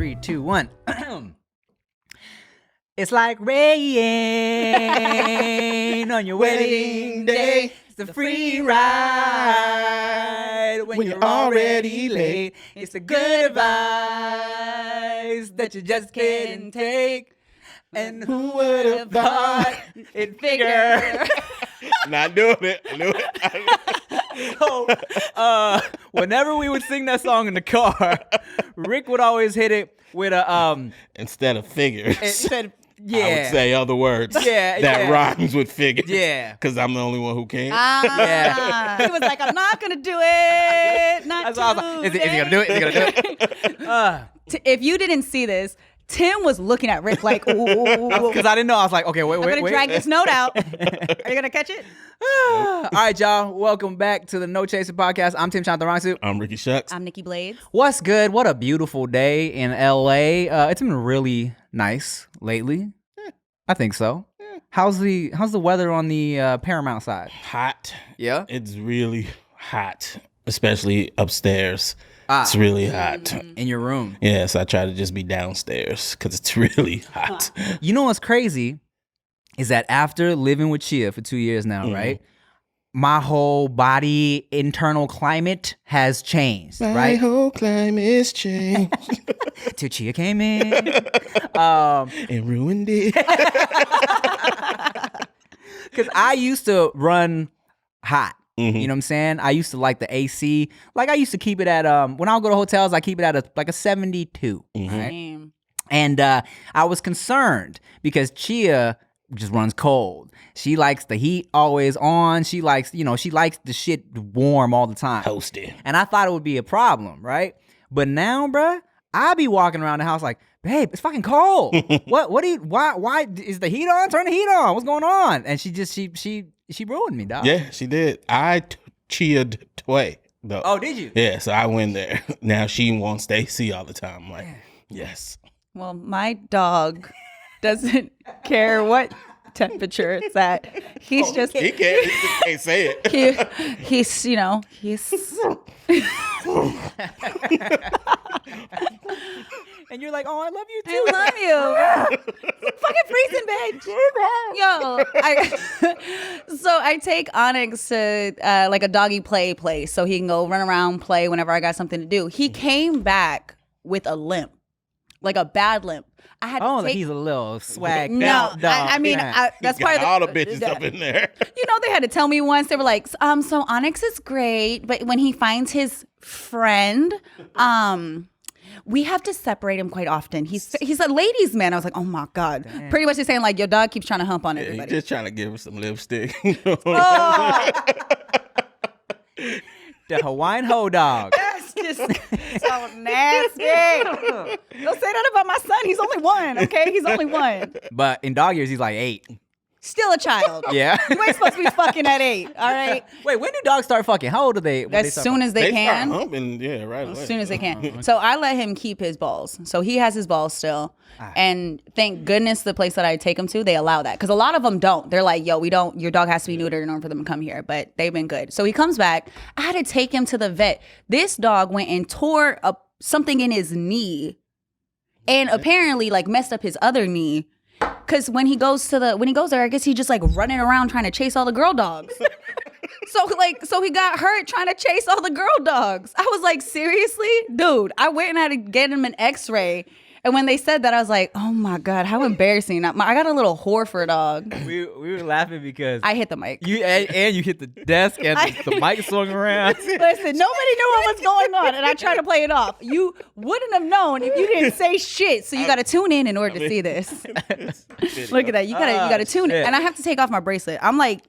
3, 2, 1. It's like rain on your wedding day. It's a free ride when you're already late. It's a good advice that you just can't take. And who would have thought it'd figure? Not doing it. I knew it. So, whenever we would sing that song in the car, Rick would always hit it with a instead of figures. Yeah. I would say other words. That rhymes with figures. Yeah. Because I'm the only one who can. Yeah. He was like, I'm not gonna do it. Not That's all I was like, is he gonna do it? Is he gonna do it? If you didn't see this, Tim was looking at Rick like, ooh. Because I didn't know. I was like, okay, wait. I'm gonna drag this note out. Are you gonna catch it? All right, y'all. Welcome back to the No Chaser podcast. I'm Tim Chantarangsu. I'm Ricky Shucks. I'm Nikki Blades. What's good? What a beautiful day in LA. It's been really nice lately. I think so. How's the weather on the Paramount side? Hot. Yeah. It's really hot, especially upstairs. It's really hot. In your room. Yes, I try to just be downstairs because it's really hot. You know what's crazy is that after living with Chia for 2 years now, right? My whole body internal climate has changed, My right? whole climate's changed. Till Chia came in. And ruined it. Because I used to run hot. Mm-hmm. You know what I'm saying? I used to like the AC. Like I used to keep it at when I would go to hotels, I keep it at a 72. Right? Damn. And I was concerned because Chia just runs cold. She likes the heat always on. She likes the shit warm all the time. Toasty. And I thought it would be a problem, right? But now, bruh, I be walking around the house like, babe, it's fucking cold. Why is the heat on? Turn the heat on. What's going on? And she ruined me, dog. Yeah, she did. I cheered Tway, though. Oh, did you? Yeah, so I went there. Now she wants the AC all the time. I'm like, yes. Well, my dog doesn't care what temperature it's at. He's just He can't say it. he's And you're like, oh, I love you too. I love you. Fucking freezing, bitch. So I take Onyx to like a doggy play place so he can go run around, play whenever I got something to do. He came back with a limp, like a bad limp. I had to take, he's a little swag. no, dog. I mean, Yeah. that's Got part of all the bitches up in there. You know, they had to tell me once. They were like, so Onyx is great, but when he finds his friend, we have to separate him quite often. He's a ladies' man. I was like, oh my God. Damn. Pretty much just saying like, your dog keeps trying to hump on He's everybody. just trying to give her some lipstick. The Hawaiian hoe dog. That's just so nasty. Don't say that about my son. He's only one, okay? He's only one. But in dog years, he's like 8. Still a child. Yeah. You ain't supposed to be fucking at 8, all right? Wait, when do dogs start fucking? How old are they? As soon as they Start can. humping, yeah, right away. As soon as they can. So I let him keep his balls. So he has his balls still. And thank goodness the place that I take him to, they allow that. Because a lot of them don't. They're like, yo, your dog has to be neutered in order for them to come here. But they've been good. So he comes back. I had to take him to the vet. This dog went and tore up something in his knee. And apparently like messed up his other knee. Cause when he goes there, I guess he just like running around trying to chase all the girl dogs. So he got hurt trying to chase all the girl dogs. I was like, seriously? Dude, I went and had to get him an x-ray. And when they said that, I was like, oh my God, how embarrassing. I got a little whore for a dog. We were laughing because I hit the mic. you hit the desk and the mic swung around. Listen, nobody knew what was going on, and I tried to play it off. You wouldn't have known if you didn't say shit. So you got to tune in order to see this. Look at that. You gotta tune in. And I have to take off my bracelet. I'm like,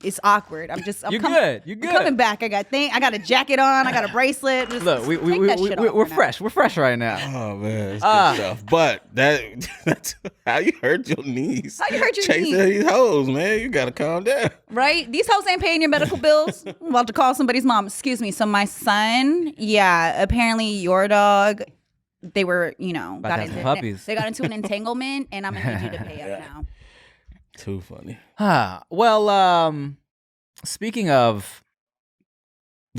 it's awkward. I'm You're good. I'm coming back. I got a jacket on. I got a bracelet. Just Look, we're fresh. We're fresh right now. Oh man, it's good stuff. But that's how you hurt your knees. How you hurt your Chasing knees? these hoes, man. You gotta calm down. Right? These hoes ain't paying your medical bills. I'm about to call somebody's mom. Excuse me. So my son, apparently your dog, they were, About to have some puppies. They got into an entanglement, and I'm gonna need you to pay up now. Too funny. Well, speaking of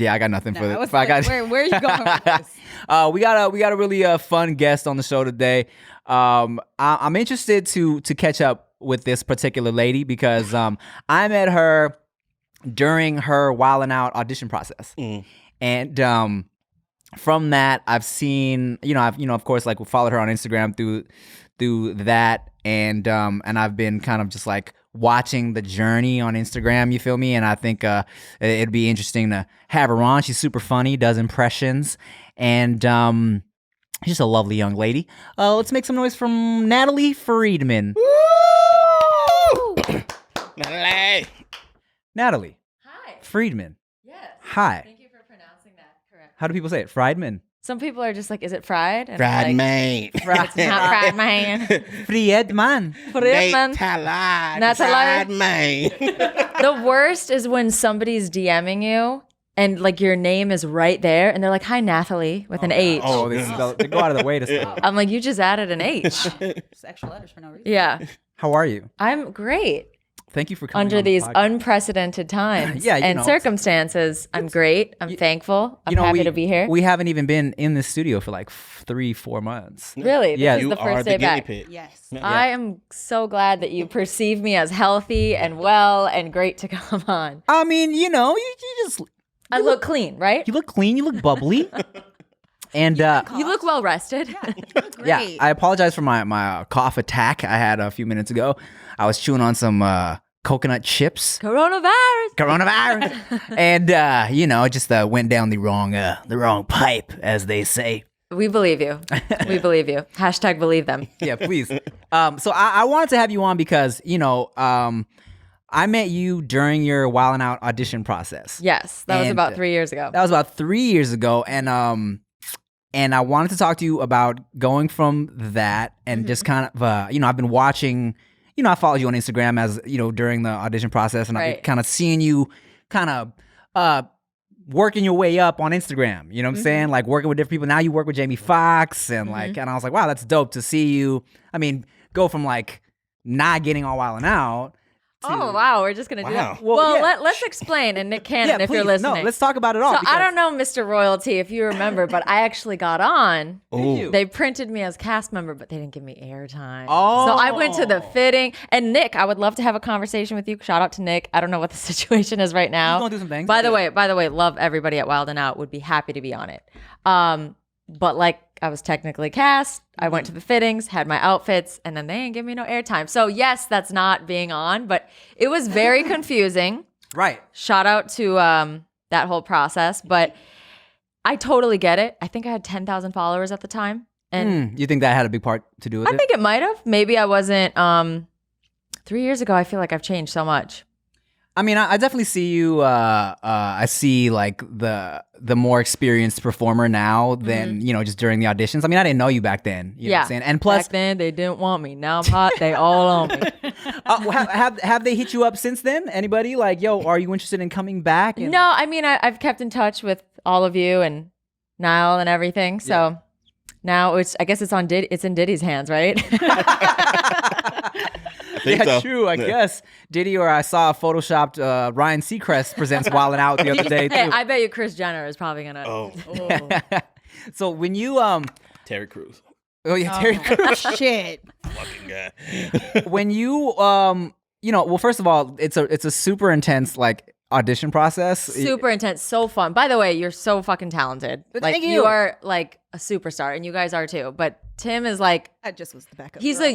Yeah, I got nothing for this. Where are you going with this? We got a really fun guest on the show today. I'm interested to catch up with this particular lady because I met her during her Wild 'N Out audition process, and from that I've seen I've of course like followed her on Instagram through that, and I've been kind of just like watching the journey on Instagram, you feel me? And I think it'd be interesting to have her on. She's super funny, does impressions, and she's just a lovely young lady. Let's make some noise from Natalie Friedman. Woo! Natalie Hi. Friedman. Yes. Hi. Thank you for pronouncing that correct. How do people say it? Friedman. Some people are just like, is it fried? And Fried I'm like, man. It's not fried, man. Friedman. Friedman. Natalie. Fried man. The worst is when somebody's DMing you and like your name is right there and they're like, hi, Nathalie, with an H. Oh, they go out of the way to spell. I'm like, you just added an H. Just extra letters for no reason. Yeah. How are you? I'm great. Thank you for coming Under on the these podcast. unprecedented times Yeah, and circumstances. I'm great. I'm thankful. I'm happy to be here. We haven't even been in the studio for like 3-4 months. Really? Yeah. This is You the are first the day guinea back. pig. Yes. I am so glad that you perceive me as healthy and well and great to come on. I mean, you just I look clean, right? you look clean, you look bubbly, and You look well rested. Great. yeah. I apologize for my cough attack I had a few minutes ago. I was chewing on some coconut chips. Coronavirus. And it just went down the wrong pipe, as they say. We believe you. We believe you. Hashtag believe them. Yeah, please. So I wanted to have you on because I met you during your Wild 'N Out audition process. Yes, that was And, about 3 years ago. That was about 3 years ago, and I wanted to talk to you about going from that and just kind of I've been watching. I followed you on Instagram as during the audition process, and I've Right. been kind of seeing you kind of working your way up on Instagram. You know what I'm saying? Like working with different people. Now you work with Jamie Foxx, and and I was like, wow, that's dope to see you. I mean, go from like not getting all Wild 'N Out. Oh, wow. We're just going to do Wow. that. Well, Well, yeah. let's explain. And Nick Cannon, Yeah, if you're please. listening. No, let's talk about it all. So I don't know, Mr. Royalty, if you remember, but I actually got on. Ooh. They printed me as cast member, but they didn't give me airtime. Oh. So I went to the fitting. And Nick, I would love to have a conversation with you. Shout out to Nick. I don't know what the situation is right now. He's gonna do some things. By the way, love everybody at Wild 'N Out. Would be happy to be on it. But like I was technically cast. I went to the fittings, had my outfits, and then they didn't give me no airtime. So yes, that's not being on, but it was very confusing. Right. Shout out to that whole process, but I totally get it. I think I had 10,000 followers at the time. And You think that had a big part to do with I it? think it might have. Maybe I wasn't 3 years ago. I feel like I've changed so much. I mean, I definitely see you. I see like the more experienced performer now than just during the auditions. I mean, I didn't know you back then. You know what I'm saying? And plus, back then they didn't want me. Now I'm hot. They all on me. have they hit you up since then? Anybody like, yo, are you interested in coming back? And- No, I mean I've kept in touch with all of you and Niall and everything. So now I guess it's in Diddy's hands, right? Think Yeah, so. true. I guess Diddy, or I saw a photoshopped Ryan Seacrest presents Wild 'N Out the other day Hey, too. I bet you Kris Jenner is probably gonna. Oh, So when you Terry Crews. Terry Crews. Shit. Fucking guy. When you well, first of all, it's a super intense like audition process. Super intense, so fun. By the way, you're so fucking talented. Like Thank you. you are like a superstar, and you guys are too. But Tim is like I just was the backup. he's girl.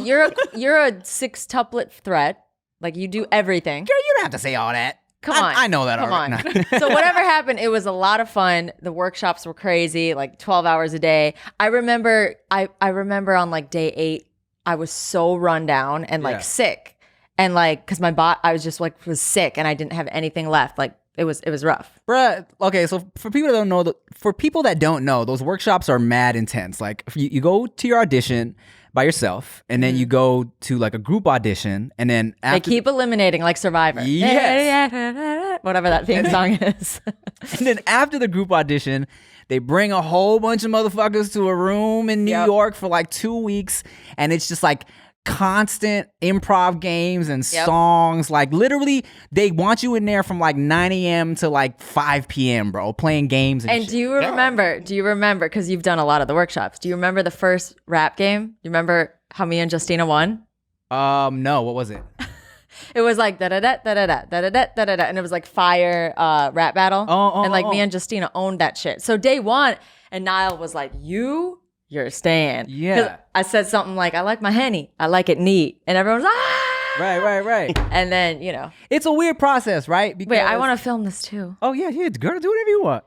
you're a 6-tuplet threat. Like you do everything. Girl, you don't have to say all that. Come on. I know that Come already. on. No. So whatever happened, it was a lot of fun. The workshops were crazy, like 12 hours a day. I remember on like day 8, I was so run down and like Yeah. sick. And like, cause I was just like, was sick and I didn't have anything left. Like it was rough. Bruh, okay, so for people that don't know, those workshops are mad intense. Like if you go to your audition by yourself, and then you go to like a group audition, and then They after, keep eliminating like Survivor. Yes. Whatever that theme song is. and then after the group audition, they bring a whole bunch of motherfuckers to a room in New Yep. York for like 2 weeks, and it's just like constant improv games and songs. Like literally, they want you in there from like 9 a.m. to like 5 p.m., bro, playing games. And shit. do you remember? Because you've done a lot of the workshops. Do you remember the first rap game? Do you remember how me and Justina won? No, what was it? It was like da da da da da da da da da da, and it was like fire rap battle. And like me and Justina owned that shit. So day one, and Niall was like, you're staying. Yeah. I said something like, I like my Henny. I like it neat. And everyone was Right. And then, It's a weird process, right? Wait, I want to film this too. Oh, yeah, girl, do whatever you want.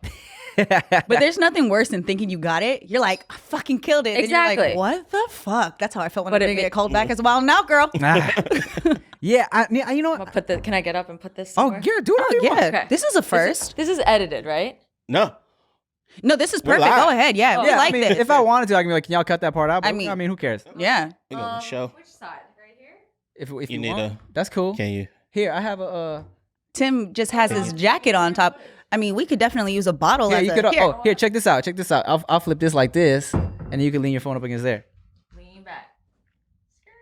But there's nothing worse than thinking you got it. You're like, I fucking killed it. Exactly. And you're like, what the fuck? That's how I felt when I didn't get called back as well. Now, girl. Yeah, you know what? Can I get up and put this Oh, somewhere? yeah, do whatever you want. Okay. This is a first. This is edited, right? No. No, this is perfect. live. Go ahead. Yeah, we Yeah, like I mean, this. if I wanted to, I can be like, can y'all cut that part out? But, I mean, who cares? Yeah. We got the show. Which side? Right here? If You you need want, that's cool. Can you? Here, I have a. Tim just has his jacket on top. I mean, we could definitely use a bottle. Yeah, as you a, could. here. Oh, here, check this out. I'll flip this like this, and then you can lean your phone up against there. Lean back.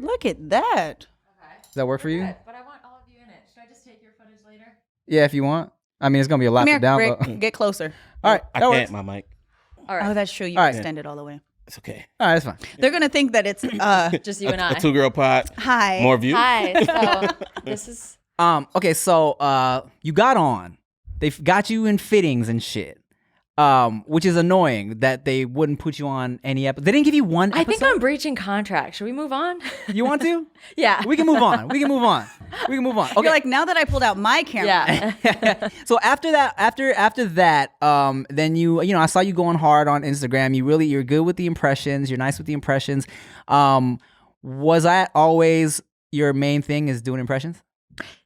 Look at that. Does that work for you? But I want all of you in it. Should I just take your footage later? Yeah, if you want. I mean, it's gonna be a lot Come to here, down. Rick. But... Get closer. All right, I that can't, works. my mic. All right. Oh, that's true. You All right. extend it all the way. It's okay. All right, that's fine. They're gonna think that it's Just you and A I. 2-girl pod. hi. More views. Hi. So this is Okay, so you got on. They've got you in fittings and shit. Which is annoying that they wouldn't put you on any episode. They didn't give you one episode. I think I'm breaching contract. Should we move on? You want to? Yeah. We can move on. Okay. You're like, now that I pulled out my camera. Yeah. So after that, then I saw you going hard on Instagram. You're good with the impressions. You're nice with the impressions. Was that always your main thing, is doing impressions?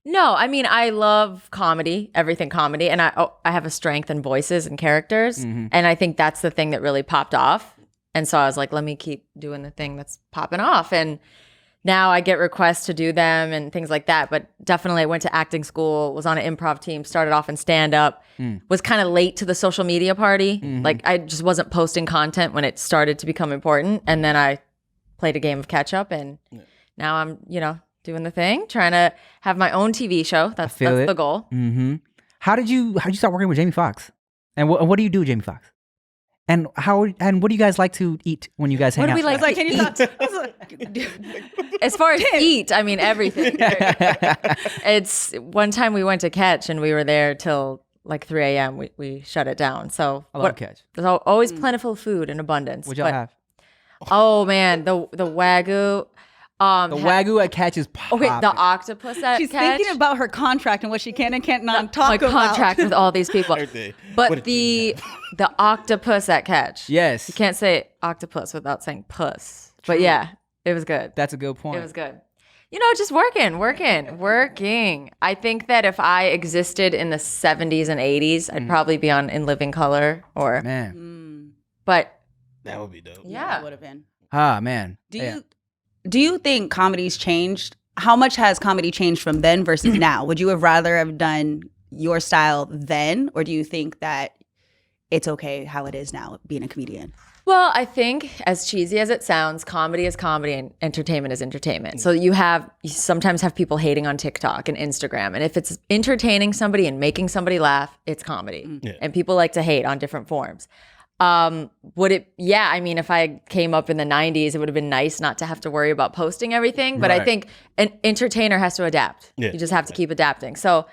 No, I mean, I love comedy, everything comedy, and I have a strength in voices and characters, and I think that's the thing that really popped off. And so I was like, let me keep doing the thing that's popping off. And now I get requests to do them and things like that. But definitely I went to acting school, was on an improv team, started off in stand-up, was kind of late to the social media party. Like I just wasn't posting content when it started to become important. And then I played a game of catch up, and now I'm, doing the thing, trying to have my own TV show. That's the goal. Mm-hmm. How did you start working with Jamie Foxx? And what do you do with Jamie Foxx? And what do you guys like to eat when you guys hang out? What do we like to eat? As far as eat, I mean everything. It's one time we went to Catch and we were there till like 3 a.m. We shut it down. So I love Catch. There's always plentiful food in abundance. What y'all have? Oh man, the Wagyu. The Wagyu at Catch is popping. Okay, the octopus at She's Catch. thinking about her contract and what she can and can't not talk my about. contract with all these people. Everything. But What the octopus at Catch. Yes. You can't say octopus without saying puss. But yeah, it was good. That's a good point. It was good. Just working. I think that if I existed in the 70s and 80s, I'd probably be on In Living Color or. Man. But That would be dope. That yeah. would have been. Ah, man. Do you think comedy's changed? How much has comedy changed from then versus now? Would you have rather have done your style then, or do you think that it's okay how it is now, being a comedian? Well, I think as cheesy as it sounds, comedy is comedy and entertainment is entertainment. So you sometimes have people hating on TikTok and Instagram. And if it's entertaining somebody and making somebody laugh, it's comedy. Yeah. And people like to hate on different forms. I mean, if I came up in the 90s, it would have been nice not to have to worry about posting everything. But I Right. think an entertainer has to adapt. Yeah. You just have to keep adapting. So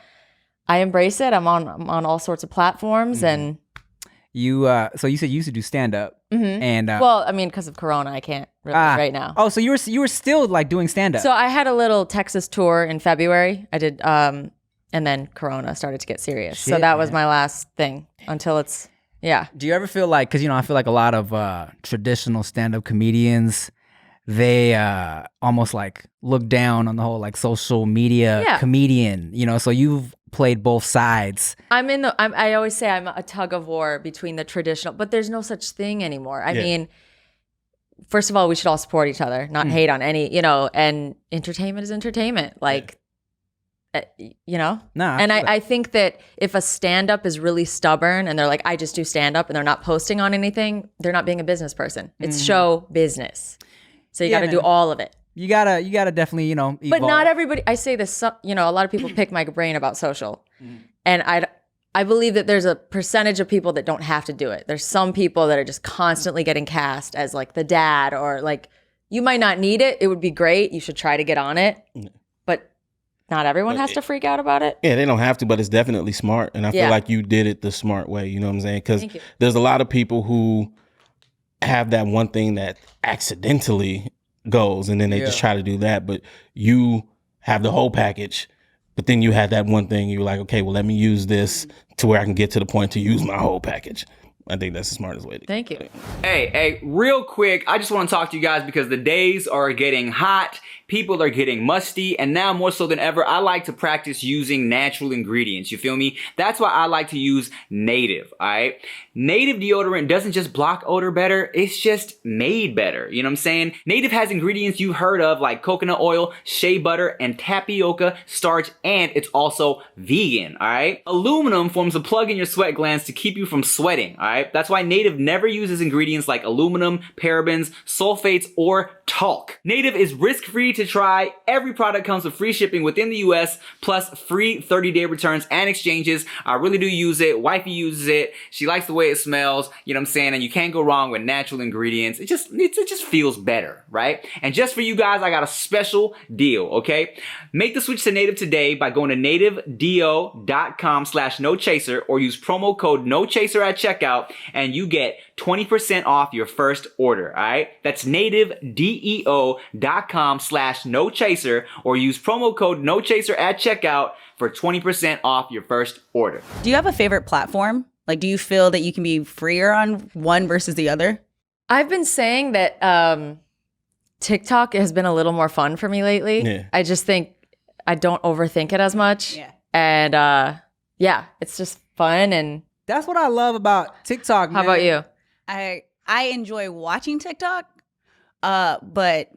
I embrace it. I'm on all sorts of platforms and So you said you used to do stand up, and well, I mean, because of Corona, I can't really right now. Oh, so you were still like doing stand up. So I had a little Texas tour in February. I did, and then Corona started to get serious. So Shit, that was man. my last thing until it's, yeah. Do you ever feel like, because I feel like a lot of traditional stand up comedians, they almost like look down on the whole like social media comedian, so you've played both sides. I always say I'm a tug of war between the traditional, but there's no such thing anymore. I mean, first of all, we should all support each other, not hate on any, and entertainment is entertainment. Like, Nah, and I think that if a stand-up is really stubborn and they're like, I just do stand-up and they're not posting on anything, they're not being a business person. It's show business. So you got to do all of it. You gotta definitely, evolve. But not everybody. I say this, a lot of people pick my brain about social, and I believe that there's a percentage of people that don't have to do it. There's some people that are just constantly getting cast as like the dad, or like you might not need it. It would be great. You should try to get on it, but not everyone has to freak out about it. Yeah, they don't have to, but it's definitely smart. And I feel like you did it the smart way. You know what I'm saying? Because there's a lot of people who have that one thing that accidentally goes, and then they just try to do that. But you have the whole package. But then you had that one thing. You're like, okay, well, let me use this to where I can get to the point to use my whole package. I think that's the smartest way to Thank you. Hey, real quick, I just want to talk to you guys because the days are getting hot. People are getting musty, and now more so than ever, I like to practice using natural ingredients. You feel me? That's why I like to use Native, all right? Native deodorant doesn't just block odor better, it's just made better. You know what I'm saying? Native has ingredients you've heard of like coconut oil, shea butter, and tapioca starch, and it's also vegan, all right? Aluminum forms a plug in your sweat glands to keep you from sweating, all right? That's why Native never uses ingredients like aluminum, parabens, sulfates, or talc. Native is risk-free to try. Every product comes with free shipping within the US, plus free 30-day returns and exchanges. I really do use it. Wifey uses it. She likes the way it smells. You know what I'm saying? And you can't go wrong with natural ingredients. It just feels better, right? And just for you guys, I got a special deal, okay? Make the switch to Native today by going to nativedeo.com/nochaser or use promo code nochaser at checkout, and you get 20% off your first order, all right? That's nativedeo.com/nochaser or use promo code nochaser at checkout for 20% off your first order. Do you have a favorite platform? Like, do you feel that you can be freer on one versus the other? I've been saying that TikTok has been a little more fun for me lately. Yeah. I just think I don't overthink it as much. Yeah. And it's just fun. And That's what I love about TikTok, man. how about you? I enjoy watching TikTok, but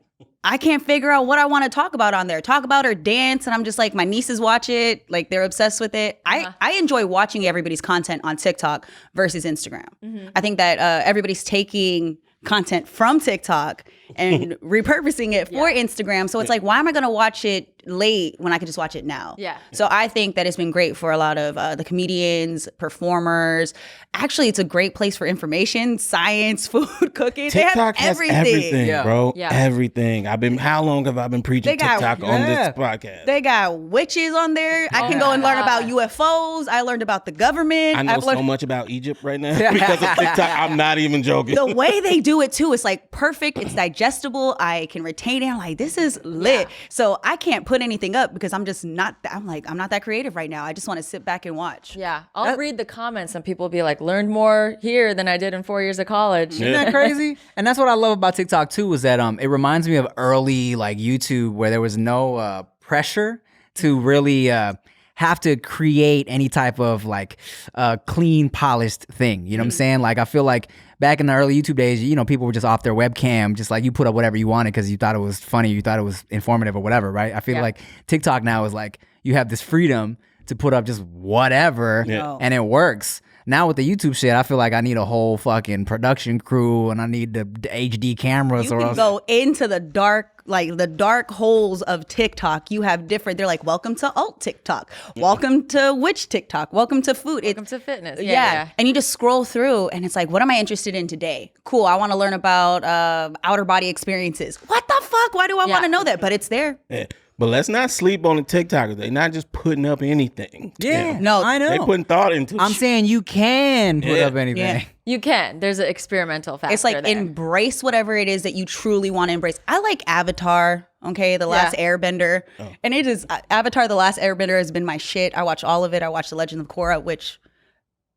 I can't figure out what I want to talk about on there. Talk about or dance, and I'm just like, my nieces watch it, like they're obsessed with it. I enjoy watching everybody's content on TikTok versus Instagram. I think that everybody's taking content from TikTok and repurposing it for Instagram. So it's like, why am I going to watch it late when I could just watch it now? Yeah. So I think that it's been great for a lot of the comedians, performers. Actually, it's a great place for information, science, food, cooking. TikTok they have has everything, Yeah. bro. Yeah. Everything. How long have I been preaching They got- TikTok on this podcast? They got witches on there. I can go and learn about UFOs. I learned about the government. I know I've learned so much about Egypt right now because of TikTok. I'm not even joking. the way they do it too. It's like perfect. It's digestible. I can retain it. I'm like, this is lit. So I can't put anything up because I'm just not. I'm not that creative right now. I just want to sit back and watch. Yeah. I'll read the comments and people will be like, learned more here than I did in 4 years of college. Isn't that crazy? And that's what I love about TikTok too, is that it reminds me of early like YouTube where there was no pressure to really have to create any type of like clean, polished thing. You know what I'm saying? Like I feel like back in the early YouTube days, people were just off their webcam, just like you put up whatever you wanted because you thought it was funny, you thought it was informative or whatever, right? I feel like TikTok now is like you have this freedom to put up just whatever and it works. Now with the YouTube shit, I feel like I need a whole fucking production crew and I need the HD cameras. You can go into the dark holes of TikTok. You have different. They're like, welcome to alt TikTok, welcome to witch TikTok, welcome to food, Welcome to fitness. Yeah. And you just scroll through and it's like, what am I interested in today? Cool. I want to learn about outer body experiences. What the fuck? Why do I want to know that? But it's there. Yeah. But let's not sleep on the TikTokers. They're not just putting up anything. Yeah, No, I know. They putting thought into I'm saying you can put up anything. Yeah. You can. There's an experimental factor It's like there. embrace whatever it is that you truly want to embrace. I like Avatar, okay, The Last Airbender. And it is Avatar, The Last Airbender has been my shit. I watched all of it. I watched The Legend of Korra, which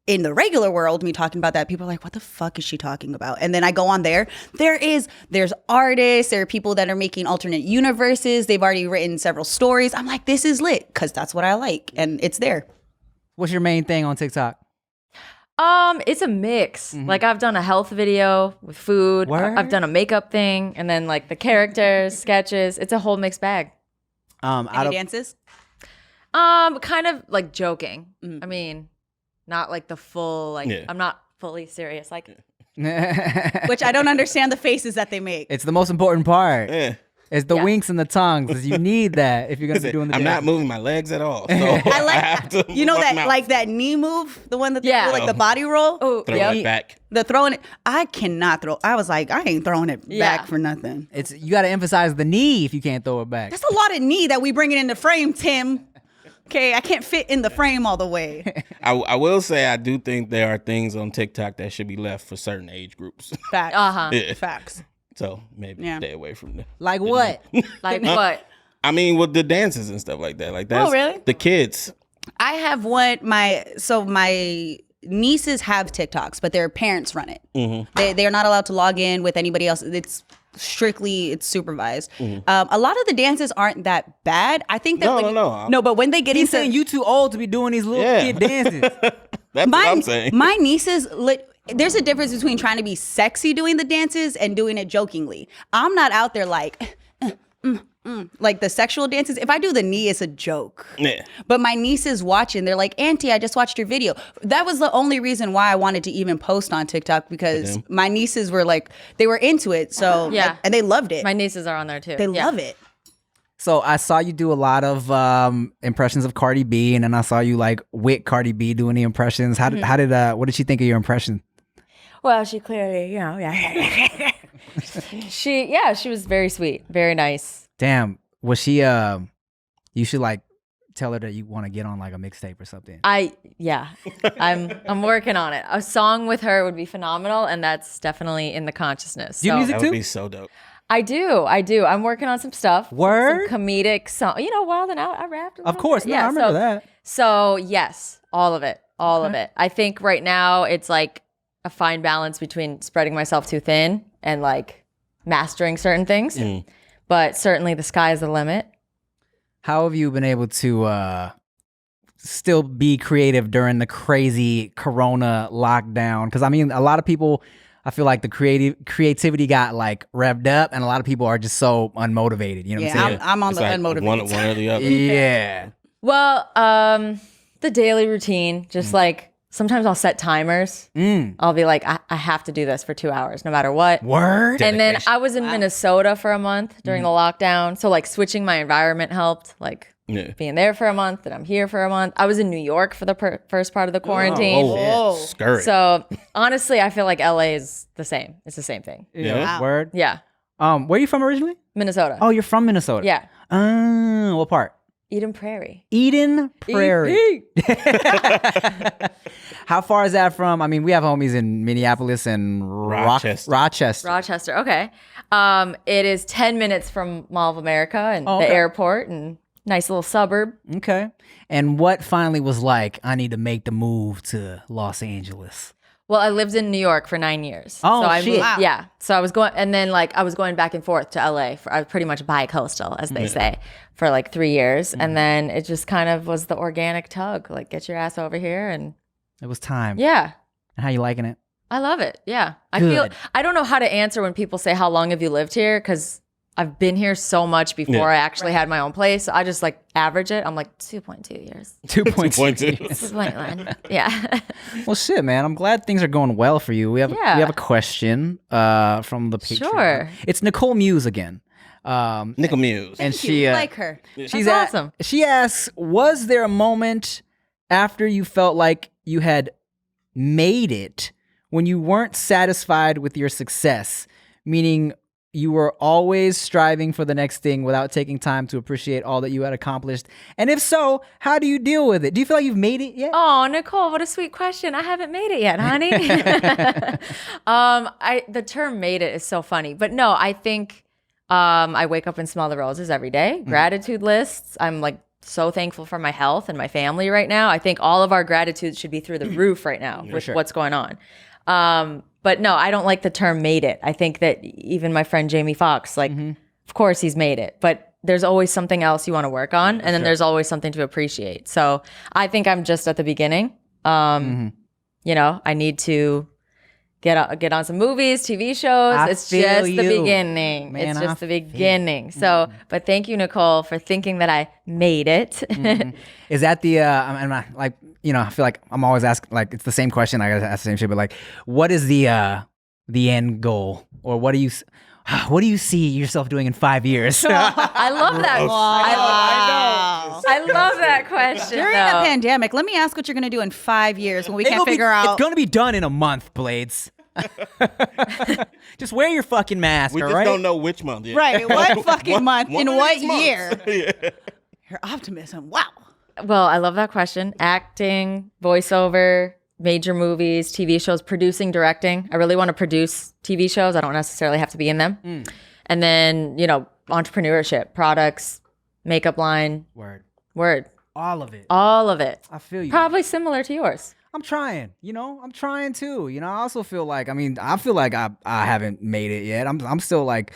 in the regular world, me talking about that, people are like, what the fuck is she talking about? And then I go on there. There's artists, there are people that are making alternate universes. They've already written several stories. I'm like, this is lit because that's what I like. And it's there. What's your main thing on TikTok? It's a mix. Like I've done a health video with food. Word? I've done a makeup thing, and then like the characters, sketches. It's a whole mixed bag. Any dances? Kind of like joking. I mean, not like the full I'm not fully serious. Like Which I don't understand the faces that they make. It's the most important part. Yeah. It's the winks and the tongues. You need that if you're gonna be doing the. I'm not moving my legs at all. So I have to that knee move, the one that they do, like the body roll. Throw it back. The throwing it. I cannot throw. I was like, I ain't throwing it back for nothing. You got to emphasize the knee if you can't throw it back. That's a lot of knee that we bring it in the frame, Tim. Okay, I can't fit in the frame all the way. I will say I do think there are things on TikTok that should be left for certain age groups. Facts. Yeah. Facts. So maybe stay away from them. Like what? Like what? I mean, with the dances and stuff like that. Like that's really? The kids. I have my nieces have TikToks, but their parents run it. Mm-hmm. They are not allowed to log in with anybody else. It's supervised. Mm-hmm. A lot of the dances aren't that bad. I think that no, but when they get He's saying you too old to be doing these little kid dances. That's what I'm saying. My nieces there's a difference between trying to be sexy doing the dances and doing it jokingly. I'm not out there like like the sexual dances. If I do the knee, it's a joke. Yeah. But my nieces watching, they're like, Auntie, I just watched your video. That was the only reason why I wanted to even post on TikTok, because my nieces were like, they were into it. So and they loved it. My nieces are on there too. They love it. So I saw you do a lot of impressions of Cardi B, and then I saw you like with Cardi B doing the impressions. What did she think of your impression? Well, she clearly, she was very sweet, very nice. Damn, was she? You should like tell her that you want to get on like a mixtape or something. I'm working on it. A song with her would be phenomenal, and that's definitely in the consciousness. Do you music that too? Would be so dope. I do. I'm working on some stuff. Word? Some comedic song. Wild and out. I rapped a little Of course, bit. I remember that. So yes, all of it, of it. I think right now it's like a fine balance between spreading myself too thin and like mastering certain things. But certainly the sky is the limit. How have you been able to still be creative during the crazy Corona lockdown? Because I mean, a lot of people, I feel like the creativity got like revved up, and a lot of people are just so unmotivated. You know what I'm saying? I'm on the like unmotivated one or the other. Yeah. Well, the daily routine, just like sometimes I'll set timers. I'll be like, I have to do this for 2 hours, no matter what. Word. And then I was in Minnesota for a month during the lockdown. So like switching my environment helped, like being there for a month, and I'm here for a month. I was in New York for the first part of the quarantine. Scurry. So honestly, I feel like LA is the same. It's the same thing. Yeah. Wow. Word. Yeah. Where are you from originally? Minnesota. Oh, you're from Minnesota. Yeah. What part? Eden Prairie. Eden Prairie. How far is that from? I mean, we have homies in Minneapolis and Rochester. Rochester. Okay. It is 10 minutes from Mall of America and the airport, and nice little suburb. Okay. And what finally was like, I need to make the move to Los Angeles? Well, I lived in New York for 9 years. Oh, so I shit. moved, yeah. So I was going, and then like I was going back and forth to LA. I was pretty much bi-coastal, as they say, for like 3 years. And then it just kind of was the organic tug, like get your ass over here. And it was time. Yeah. And how you liking it? I love it. Yeah. Good. I don't know how to answer when people say, how long have you lived here? Because I've been here so much before I actually had my own place. So I just like average it. I'm like 2.2 years. 2.2. 2.1. Yeah. Well, shit, man. I'm glad things are going well for you. We have a question from the Patreon. Sure. It's Nicole Muse again. Nicole Muse. And she like her. She's That's awesome. She asks, was there a moment after you felt like you had made it when you weren't satisfied with your success, meaning you were always striving for the next thing without taking time to appreciate all that you had accomplished? And if so, how do you deal with it? Do you feel like you've made it yet? Oh, Nicole, what a sweet question. I haven't made it yet, honey. The term made it is so funny. But no, I think I wake up and smell the roses every day. Gratitude lists. I'm like so thankful for my health and my family right now. I think all of our gratitudes should be through the roof right now with what's going on. But no, I don't like the term made it. I think that even my friend Jamie Foxx, like, of course he's made it, but there's always something else you want to work on. And then there's always something to appreciate. So I think I'm just at the beginning. You know, I need to get on some movies, TV shows. It's just the beginning. Man, it's just the beginning. So, but thank you, Nicole, for thinking that I made it. Is that the, like, you know, I feel like I'm always asking, like, it's the same question. I gotta ask the same shit, but like, what is the end goal? Or what do you, what do you see yourself doing in 5 years? I love that. I love that question. During though. the pandemic, let me ask what you're going to do in 5 years when we can't figure out. It's going to be done in a month, Blades. Just wear your fucking mask, We all just right? don't know which month yet. Right. What fucking month? one In of what these months. year? Yeah. Your optimism. Wow. Well, I love that question. Acting, voiceover, major movies, TV shows, producing, directing. I really want to produce TV shows. I don't necessarily have to be in them. And then, entrepreneurship, products, makeup line. Word. All of it. All of it. I feel you. Probably similar to yours. I'm trying, I'm trying too. I also feel like, I feel like I haven't made it yet. I'm still like,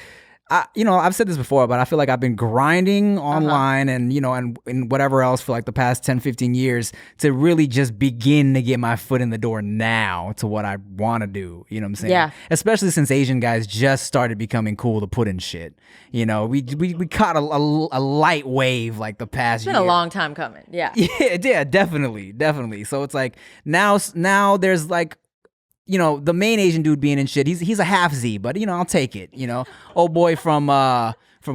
I've said this before, but I feel like I've been grinding online and whatever else for like the past 10, 15 years to really just begin to get my foot in the door now to what I want to do. You know what I'm saying? Yeah. Especially since Asian guys just started becoming cool to put in shit. We caught a light wave like the past It's been year. a long time coming. Yeah. Yeah, definitely. So it's like now there's like, the main Asian dude being in shit. He's a half Z, but I'll take it. Old boy from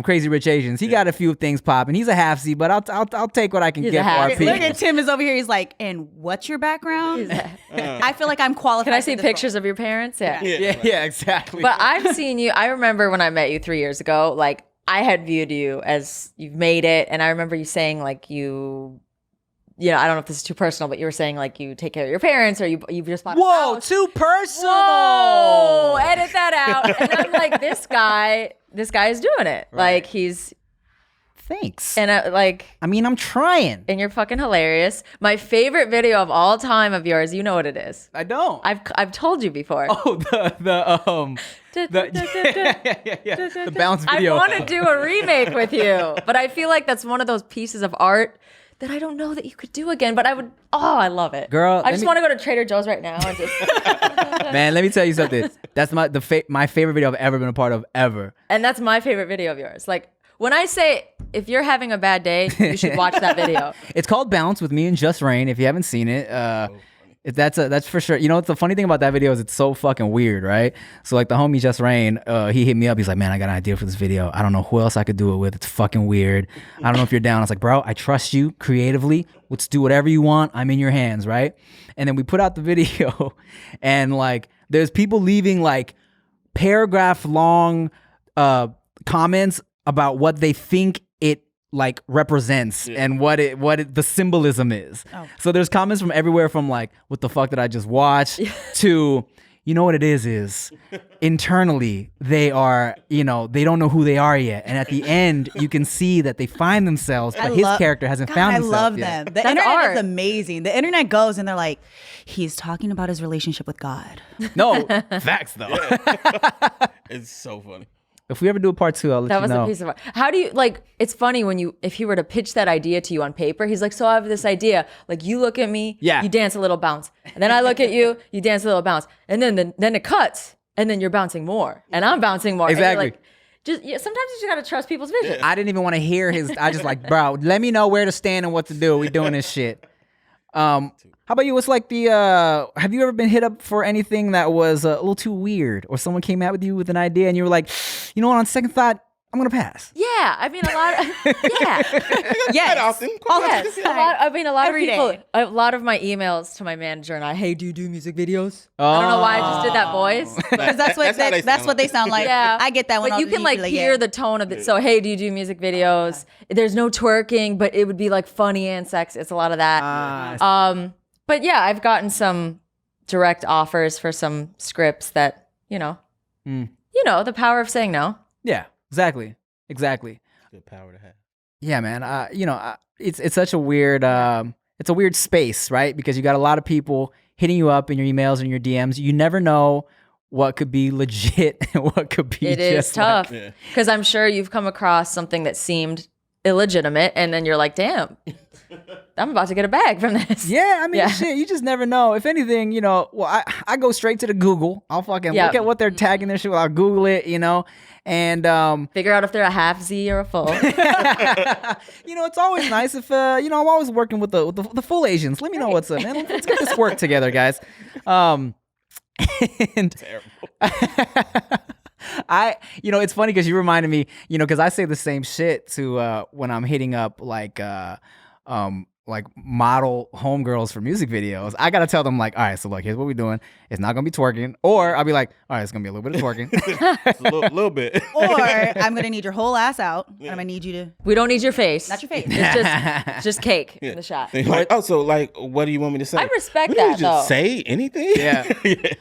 Crazy Rich Asians. He got a few things popping. He's a half Z, but I'll take what I can He's get a for our half Z. people. Look at Tim is over here. He's like, and what's your background? I feel like I'm qualified. Can I see for this pictures of your parents? Yeah. Yeah, exactly. But I've seen you. I remember when I met you 3 years ago, like I had viewed you as you've made it. And I remember you saying like I don't know if this is too personal, but you were saying like you take care of your parents or you just bought a Whoa, house. too personal. Whoa, edit that out. And I'm like, this guy is doing it. Right. Like he's, Thanks. and I'm trying. and you're fucking hilarious. My favorite video of all time of yours, you know what it is. I don't. I've told you before. Oh, the bounce I video. want to do a remake with you, but I feel like that's one of those pieces of art that I don't know that you could do again, but I would. Oh, I love it, Girl, I just want to go to Trader Joe's right now and just. Man, let me tell you something. That's my favorite video I've ever been a part of ever. And that's my favorite video of yours. Like when I say if you're having a bad day, you should watch that video. It's called Bounce with me and Just Rain. If you haven't seen it, that's for sure. The funny thing about that video is it's so fucking weird, right? So like the homie Just Rain, he hit me up. He's like, man, I got an idea for this video. I don't know who else I could do it with. It's fucking weird. I don't know if you're down. I was like, bro, I trust you creatively. Let's do whatever you want. I'm in your hands, right? And then we put out the video, and like there's people leaving like paragraph long comments about what they think it like represents and what the symbolism is. So there's comments from everywhere from like, what the fuck did I just watch to, what it is internally they are, they don't know who they are yet. And at the end you can see that they find themselves, but his character hasn't found himself I love yet. them. The internet is amazing. The internet goes and they're like, he's talking about his relationship with God. No, facts though. It's so funny. If we ever do a part 2, I'll let That you was know. a piece of art. How do you like? It's funny if he were to pitch that idea to you on paper, he's like, so I have this idea. Like you look at me, Yeah. you dance a little bounce, and then I look at you, you dance a little bounce, and then it cuts, and then you're bouncing more, and I'm bouncing more. Exactly. And sometimes you just gotta trust people's vision. I didn't even want to hear his. I just like, bro, let me know where to stand and what to do. We doing this shit. How about you? What's like have you ever been hit up for anything that was a little too weird, or someone came out with you with an idea and you were like, you know what, on second thought, I'm gonna pass. Yeah, I mean a lot. Yes. Austin. Yes, a lot Every of people. day. A lot of my emails to my manager and hey, do you do music videos? I don't know why I just did that voice. Because that's what they sound like. Yeah, I get that one. But you can like hear the tone of it. So hey, do you do music videos? There's no twerking, but it would be like funny and sex. It's a lot of that. But yeah, I've gotten some direct offers for some scripts that the power of saying no. Yeah, exactly. Good power to have. Yeah, man. It's such a weird it's a weird space, right? Because you got a lot of people hitting you up in your emails and your DMs. You never know what could be legit and what could be It is just tough like, because I'm sure you've come across something that seemed illegitimate, and then you're like, damn, I'm about to get a bag from this. yeah, I mean, shit, you just never know. If anything, I go straight to the Google. I'll fucking look at what they're tagging their shit with. I'll Google it, and figure out if they're a half Z or a full. it's always nice if I'm always working with the full Asians. Let me know what's up, man. Let's get this work together, guys. And Terrible. It's funny because you reminded me, because I say the same shit to when I'm hitting up like model homegirls for music videos. I gotta tell them like, all right, so look, here's what we're doing. It's not gonna be twerking, or I'll be like, all right, it's gonna be a little bit of twerking, It's a little bit. Or I'm gonna need your whole ass out, and I'm gonna need you to. We don't need your face. Not your face. It's just cake in the shot. Like, oh, so like, what do you want me to say? I respect We didn't that, just though. say anything. Yeah.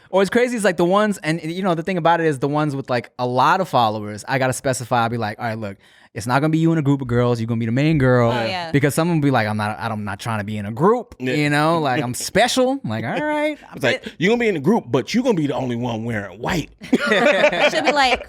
Or it's crazy. It's like the ones, and the thing about it is the ones with like a lot of followers. I gotta specify. I'll be like, all right, look, it's not gonna be you in a group of girls. You're gonna be the main girl. Oh, yeah. Because someone will be like, I'm not trying to be in a group. Yeah. Like I'm special. I'm like, all right. It's like you're gonna be in the group, but you're gonna be the only one wearing white. She'll be like,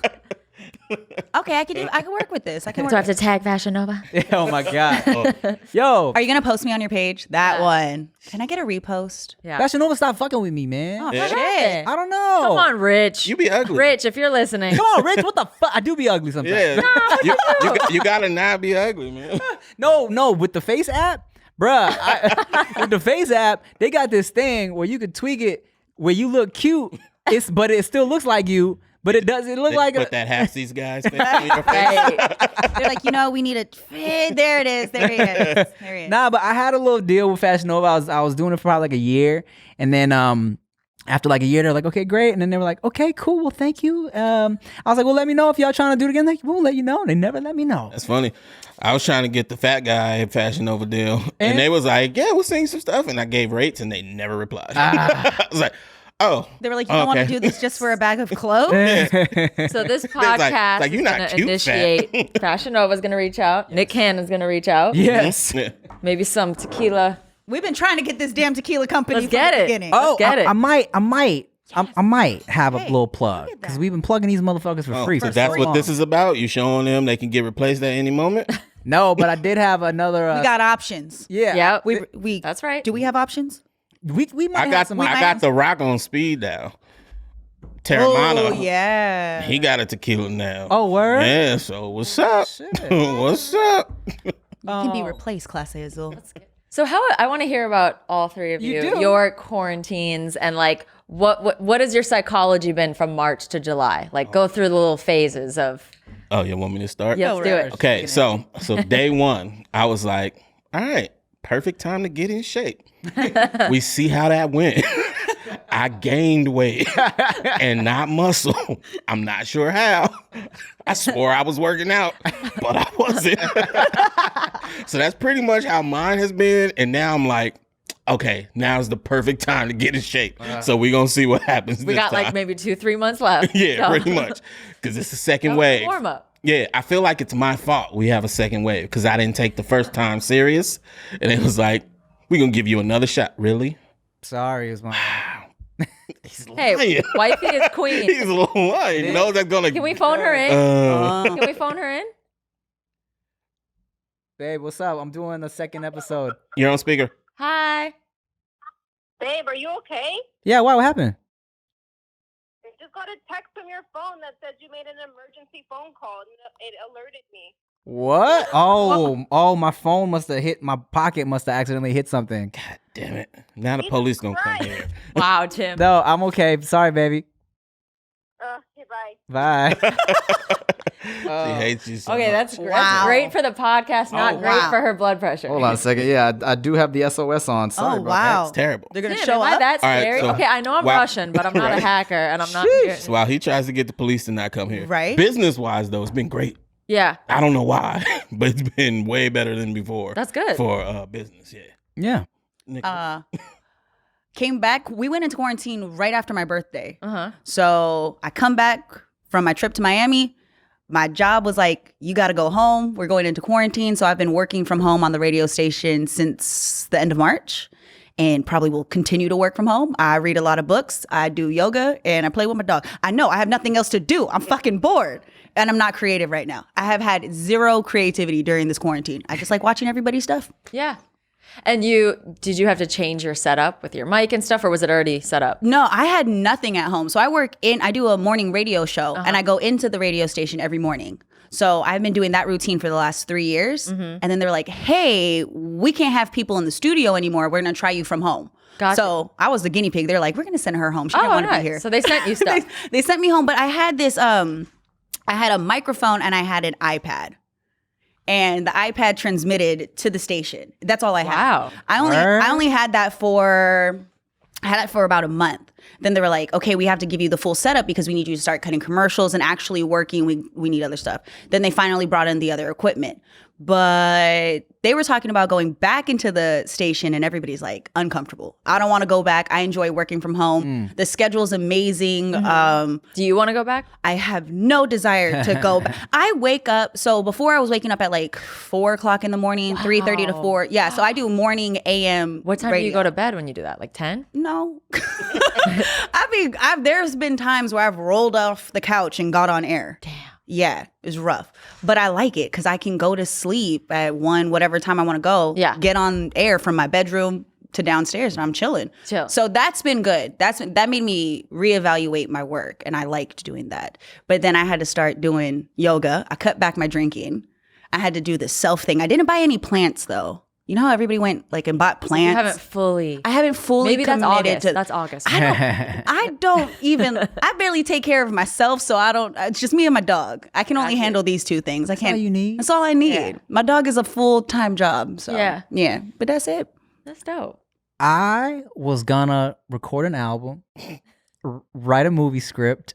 okay, I can work with this. I can work. Do I have with to tag Fashion Nova? Oh my god. Yo, Are you gonna post me on your page? That one. Can I get a repost? Yeah. Fashion Nova, stop fucking with me, man. Oh Yeah. shit. I don't know. Come on, Rich. You be ugly. Rich, if you're listening. Come on, Rich. What the fuck? I do be ugly sometimes. Yeah. You gotta not be ugly, man. No. With the Face app, bruh. With the Face app, they got this thing where you could tweak it where you look cute. But it still looks like you. But it doesn't look like Put that half these guys thing on your face. Right. They're like, we need a. There it is. There he is. There he is. Nah, but I had a little deal with Fashion Nova. I was doing it for probably like a year, and then after like a year, they're like, okay, great, and then they were like, okay, cool, well, thank you. I was like, well, let me know if y'all trying to do it again. Like, we'll let you know. They never let me know. That's funny. I was trying to get the fat guy Fashion Nova deal, and they was like, yeah, we'll sing some stuff, and I gave rates, and they never replied. I was like, oh. They were like, you don't want to okay. do this just for a bag of clothes? So this podcast like, you're is not going to cute, initiate. Fashion Nova's going to reach out. Nick Cannon's going to reach out. Yes. Yeah. Maybe some tequila. We've been trying to get this damn tequila company Let's from get the it. beginning. Oh, get it. I might have a Hey, little plug look at because that. we've been plugging these motherfuckers for free. So for that's so what long. this is about. You showing them they can get replaced at any moment. No, but I did have another. We got options. Yeah. Yep. We That's right. Do we have options? We might I have got some. I got the rock on speed now. Terramana. Oh, yeah. He got a tequila now. Oh, word? Yeah, so what's up? Shit. What's up? You can be replaced, Clase Azul. So I want to hear about all three of you, do? your quarantines, and like what has your psychology been from March to July? Like go through the little phases of. Oh, you want me to start? Yeah, let's do it. Okay, so day one, I was like, all right, perfect time to get in shape. We see how that went. I gained weight and not muscle. I'm not sure how. I swore I was working out, but I wasn't. So that's pretty much how mine has been. And now I'm like, okay, now's the perfect time to get in shape. So we're going to see what happens We this got time. like maybe 2-3 months left. Yeah, So- pretty much. Because it's the second wave. Warm up. Yeah, I feel like it's my fault we have a second wave because I didn't take the first time serious. And it was like, we're going to give you another shot. Really? Sorry, it's my. Hey, lying. wifey is queen. He's a little lying. He knows that's going to... Can we phone her in? Can we phone her in? Babe, what's up? I'm doing the second episode. You're on speaker. Hi. Babe, are you okay? Yeah, why? What happened? I just got a text from your phone that said you made an emergency phone call and it alerted me. What? Oh, my phone must have hit. My pocket must have accidentally hit something. God damn it. Now the police going to come here. Wow, Tim. No, I'm okay. Sorry, baby. Okay, bye. Bye. She hates you so Okay, much. that's Wow. great for the podcast, not Oh, great wow. for her blood pressure. Hold on a second. Yeah, I do have the SOS on. Sorry, Oh, bro. wow. That's terrible. They're going to Damn, show am I up? that All right, scary? so- Okay, I know I'm Wow. Russian, but I'm not a Right. hacker, and I'm not here. So while he tries to get the police to not come here. Right. Business-wise, though, it's been great. Yeah, I don't know why, but it's been way better than before. that's good. For business, yeah. Yeah. Nicholas. Came back. We went into quarantine right after my birthday. Uh-huh. So I come back from my trip to Miami. My job was like, you got to go home. We're going into quarantine. So I've been working from home on the radio station since the end of March and probably will continue to work from home. I read a lot of books. I do yoga and I play with my dog. I know I have nothing else to do. I'm fucking bored and I'm not creative right now. I have had zero creativity during this quarantine. I just like watching everybody's stuff. Yeah. And did you have to change your setup with your mic and stuff, or was it already set up? No, I had nothing at home. So I do a morning radio show and I go into the radio station every morning. So I've been doing that routine for the last 3 years. And then they're like, hey, we can't have people in the studio anymore. We're going to try you from home. Gotcha. So I was the guinea pig. They're like, we're going to send her home. She didn't want to be here. So they sent you stuff. They sent me home, but I had this, I had a microphone and I had an iPad. And the iPad transmitted to the station. That's all I had. Wow. I only had that for about a month. Then they were like, okay, we have to give you the full setup because we need you to start cutting commercials and actually working. We need other stuff. Then they finally brought in the other equipment. But they were talking about going back into the station and everybody's like uncomfortable. I don't want to go back. I enjoy working from home. The schedule's amazing. Do you want to go back? I have no desire to go back. I wake up. So before I was waking up at like 4 o'clock in the morning, 3:30 to 4. Yeah. So I do morning AM. What time do you go to bed when you do that? Like 10? No. There's been times where I've rolled off the couch and got on air. Damn. Yeah, it's rough. But I like it because I can go to sleep at 1, whatever time I want to go. Yeah. Get on air from my bedroom to downstairs and I'm chilling. Chill. So that's been good. That made me reevaluate my work and I liked doing that. But then I had to start doing yoga. I cut back my drinking. I had to do the self thing. I didn't buy any plants though. You know how everybody went like and bought plants? You haven't fully. I haven't fully Maybe that's committed August. to. That's August. I don't even. I barely take care of myself, so I don't. It's just me and my dog. I can only handle these 2 things. I can't. all you need? That's all I need. Yeah. My dog is a full-time job. So Yeah. But that's it. That's dope. I was gonna record an album, write a movie script,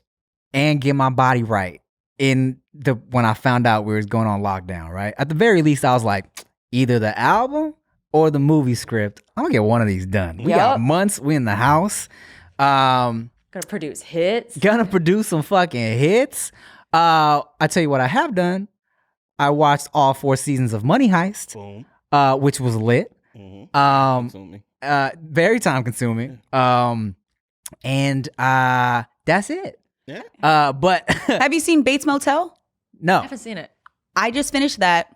and get my body right when I found out we was going on lockdown. Right. At the very least, I was like, either the album or the movie script. I'm gonna get one of these done. We got months. We in the house. Gonna produce hits. Gonna produce some fucking hits. I tell you what I have done. I watched all 4 seasons of Money Heist, which was lit. Very time consuming. And that's it. Yeah. But Have you seen Bates Motel? no. I haven't seen it. I just finished that.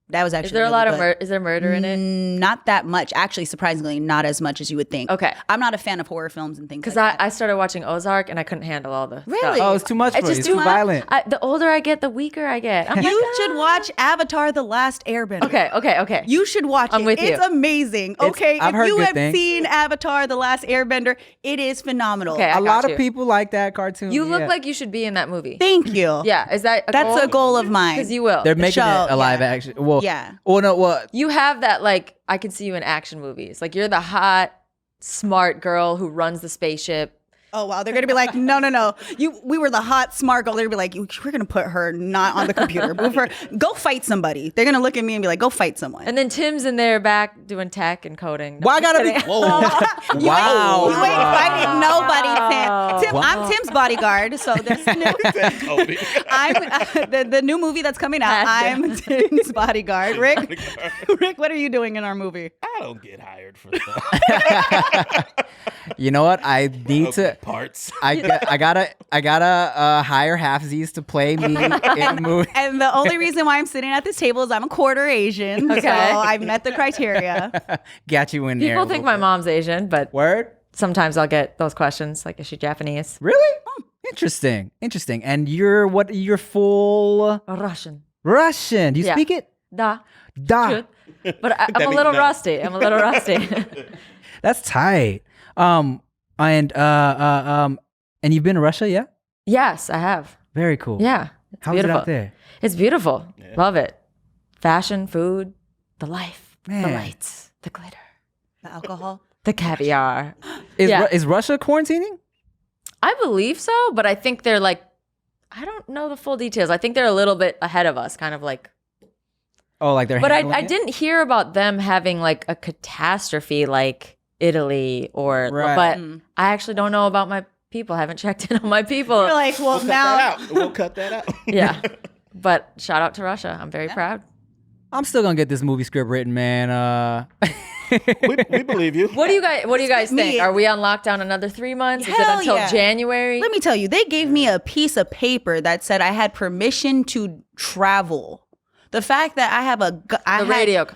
That was actually. Is there a really lot of good. is there murder in it? Not that much. Actually, surprisingly, not as much as you would think. Okay. I'm not a fan of horror films and things Because like that. I started watching Ozark and I couldn't handle all the Really? stuff. Oh, it's too much for It's you. just It's too too much. violent. The older I get, the weaker I get. I'm You should watch Avatar: The Last Airbender. Okay. You should watch it. I'm with you. It's amazing. Okay. I've if heard you good have things. seen Avatar: The Last Airbender, it is phenomenal. Okay, I A got lot you. of people like that cartoon. You look yeah. like you should be in that movie. Thank you. Yeah, is that That's a goal of mine. Because you will. They're making show, it a live yeah. action. Well, Yeah. Well, no, well, You have that, like, I can see you in action movies. Like, you're the hot, smart girl who runs the spaceship. Oh wow, they're gonna be like, no. We were the hot smart girl. They're gonna be like, we're gonna put her not on the computer. Move her. Go fight somebody. They're gonna look at me and be like, go fight someone. And then Tim's in there back doing tech and coding. No, why I just gotta be? kidding. Whoa! You ain't fighting nobody, Tim. Wow. I'm Tim's bodyguard. So this new, the new movie that's coming out. I'm Tim's bodyguard. Rick, what are you doing in our movie? I don't get hired for that. You know what? I need to. Parts. I gotta hire halfsies to play me in a movie. And the only reason why I'm sitting at this table is I'm a quarter Asian. Okay. So I've met the criteria. Got you in there. People think my mom's Asian, but Word. sometimes I'll get those questions. Like, is she Japanese? Really? Interesting. And you're what? You're full Russian. Russian. Do you Yeah. speak it? Da. Da. Good. But I'm a little rusty. That's tight. And you've been to Russia, yeah? Yes, I have. Very cool. Yeah. It's How's beautiful. it out there? It's beautiful. Love it. Fashion, food, the life, the Man. lights, the glitter, The alcohol. the caviar. Is Russia quarantining? I believe so, but I think they're like, I don't know the full details. I think they're a little bit ahead of us, kind of like. Oh, like they're. But handling I it? didn't hear about them having like a catastrophe like Italy or. Right. But I actually don't know about my people. I haven't checked in on my people. We're like, well, now. We'll cut that out. Yeah. But shout out to Russia. I'm very proud. I'm still gonna get this movie script written, man. We believe you. What do you guys think? Me. Are we on lockdown another 3 months? Is it Hell until yeah. January? Let me tell you, they gave me a piece of paper that said I had permission to travel. The fact that I have the radio.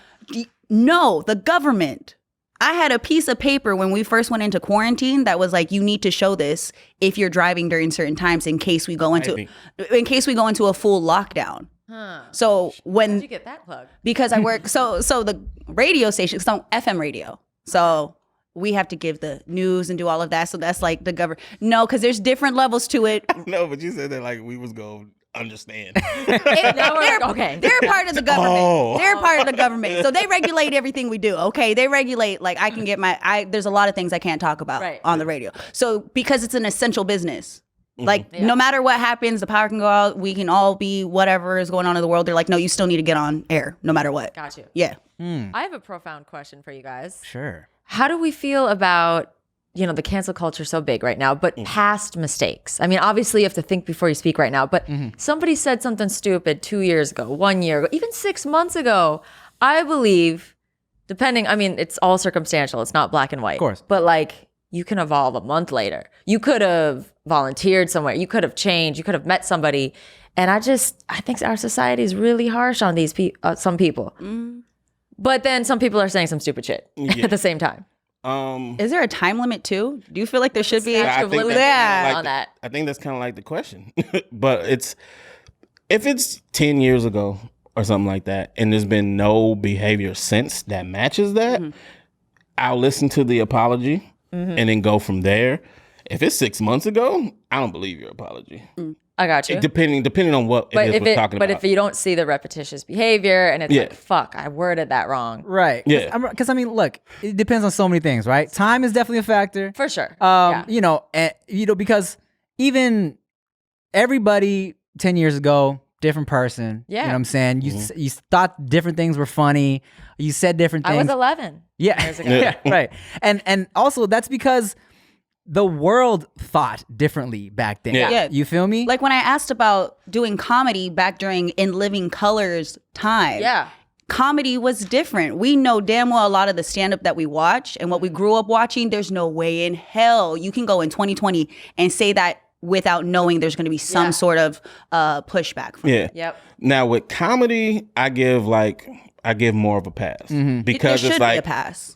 No, the government. I had a piece of paper when we first went into quarantine that was like, you need to show this if you're driving during certain times in case we go into a full lockdown. Huh. So when How'd you get that plug? because I work so the radio station, it's on FM radio. So we have to give the news and do all of that. So that's like the government. No, because there's different levels to it. No, but you said that like we was going to understand. Okay. They're part of the government. Oh. They're part of the government. So they regulate everything we do. Okay. They regulate, like I can get there's a lot of things I can't talk about on the radio. So because it's an essential business. Like no matter what happens, the power can go out. We can all be whatever is going on in the world. They're like, no, you still need to get on air no matter what. Got you. Yeah. I have a profound question for you guys. Sure. How do we feel about, the cancel culture so big right now, but past mistakes? I mean, obviously you have to think before you speak right now, but somebody said something stupid 2 years ago, 1 year ago, even 6 months ago. I believe, it's all circumstantial. It's not black and white. Of course. But like, you can evolve a month later. You could have volunteered somewhere. You could have changed. You could have met somebody. And I think our society is really harsh on these some people. But then some people are saying some stupid shit at the same time. Is there a time limit too? Do you feel like there should be? Statute of limits on that? I think that's kind of like the question. But if it's 10 years ago or something like that, and there's been no behavior since that matches that, I'll listen to the apology and then go from there. If it's 6 months ago, I don't believe your apology. I got you. Depending on what it is we're talking about. But if you don't see the repetitious behavior and it's like, fuck, I worded that wrong. Right. Yeah. Because look, it depends on so many things, right? Time is definitely a factor. For sure. Because even everybody 10 years ago, different person. Yeah. You know what I'm saying? You thought different things were funny. You said different things. I was 11 years ago. Yeah, right. And also that's because the world thought differently back then. Yeah. You feel me? Like when I asked about doing comedy back during In Living Color's time. Yeah. Comedy was different. We know damn well a lot of the stand-up that we watch and what we grew up watching, there's no way in hell you can go in 2020 and say that without knowing there's going to be some sort of pushback from it. Yep. Now with comedy, I give more of a pass because there should it's like be a pass.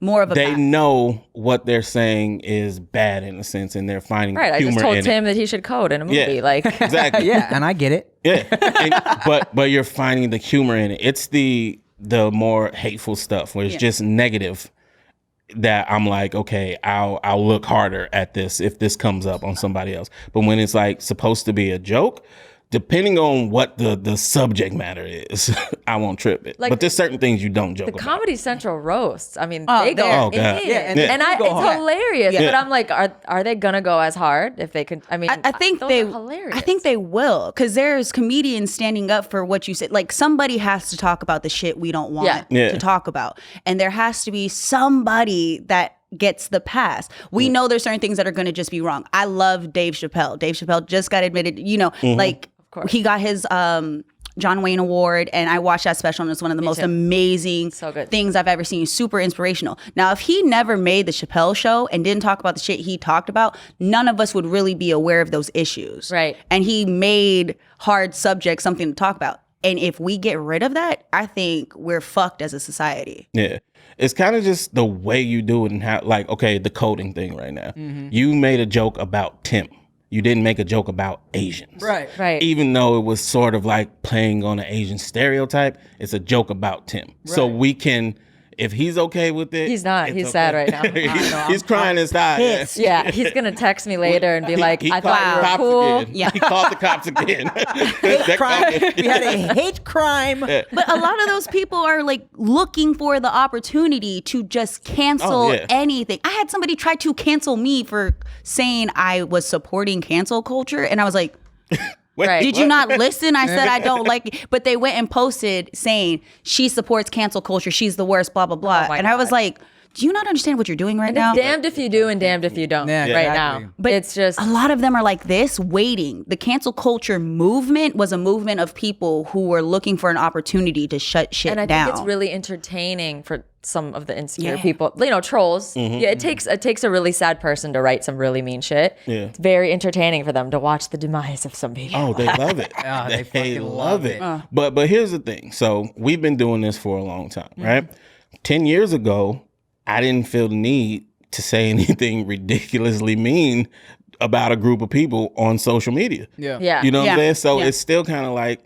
More of a they pass. know what they're saying is bad in a sense, and they're finding Right. I humor just told in Tim that he should code in a movie. Yeah. Like exactly. yeah, and I get it. Yeah. But you're finding the humor in it. It's the more hateful stuff where it's just negative that I'm like, okay, I'll look harder at this if this comes up on somebody else. But when it's like supposed to be a joke, depending on what the subject matter is, I won't trip it. Like, but there's certain things you don't joke the about. Comedy Central roasts. I mean, Oh, they go Oh, in. God. Yeah, and And they go it's hard. hilarious. Yeah. But I'm like, are they gonna go as hard if they could? I mean, I think those they are hilarious. I think they will, because there's comedians standing up for what you said. Like somebody has to talk about the shit we don't want Yeah. to talk about, and there has to be somebody that gets the pass. We know there's certain things that are going to just be wrong. I love Dave Chappelle. Dave Chappelle just got admitted. Like course. he got his John Wayne Award, and I watched that special, and it's one of the most amazing So good. things I've ever seen. Super inspirational. Now, if he never made the Chappelle Show and didn't talk about the shit he talked about, none of us would really be aware of those issues. Right. And he made hard subjects something to talk about. And if we get rid of that, I think we're fucked as a society. Yeah. It's kind of just the way you do it and how, like, okay, the coding thing right now. You made a joke about Tim. You didn't make a joke about Asians. Right. Even though it was sort of like playing on an Asian stereotype, it's a joke about Tim. So we can, if he's okay with it. He's not. it's He's sad right now. he's crying inside. Yeah, he's gonna text me later and be like, He I called thought the you cops were cool. again. Yeah. He called the cops again. We had a hate crime. But a lot of those people are like looking for the opportunity to just cancel anything. I had somebody try to cancel me for saying I was supporting cancel culture, and I was like, Wait, Right. did you not listen? I said I don't like it. But they went and posted saying she supports cancel culture. She's the worst, blah, blah, blah. my And I was God. like, do you not understand what you're doing right now? It's damned if you do and damned if you don't Yeah, right exactly. now. But it's just a lot of them are like this, waiting. The cancel culture movement was a movement of people who were looking for an opportunity to shut shit and I down. think it's really entertaining for some of the insecure people, trolls. Yeah, it takes a really sad person to write some really mean shit. Yeah. It's very entertaining for them to watch the demise of some people. Oh, they love it. they fucking love love it. it. But here's the thing. So we've been doing this for a long time, right? 10 years ago, I didn't feel the need to say anything ridiculously mean about a group of people on social media. Yeah. You know what I'm saying? So it's still kind of like,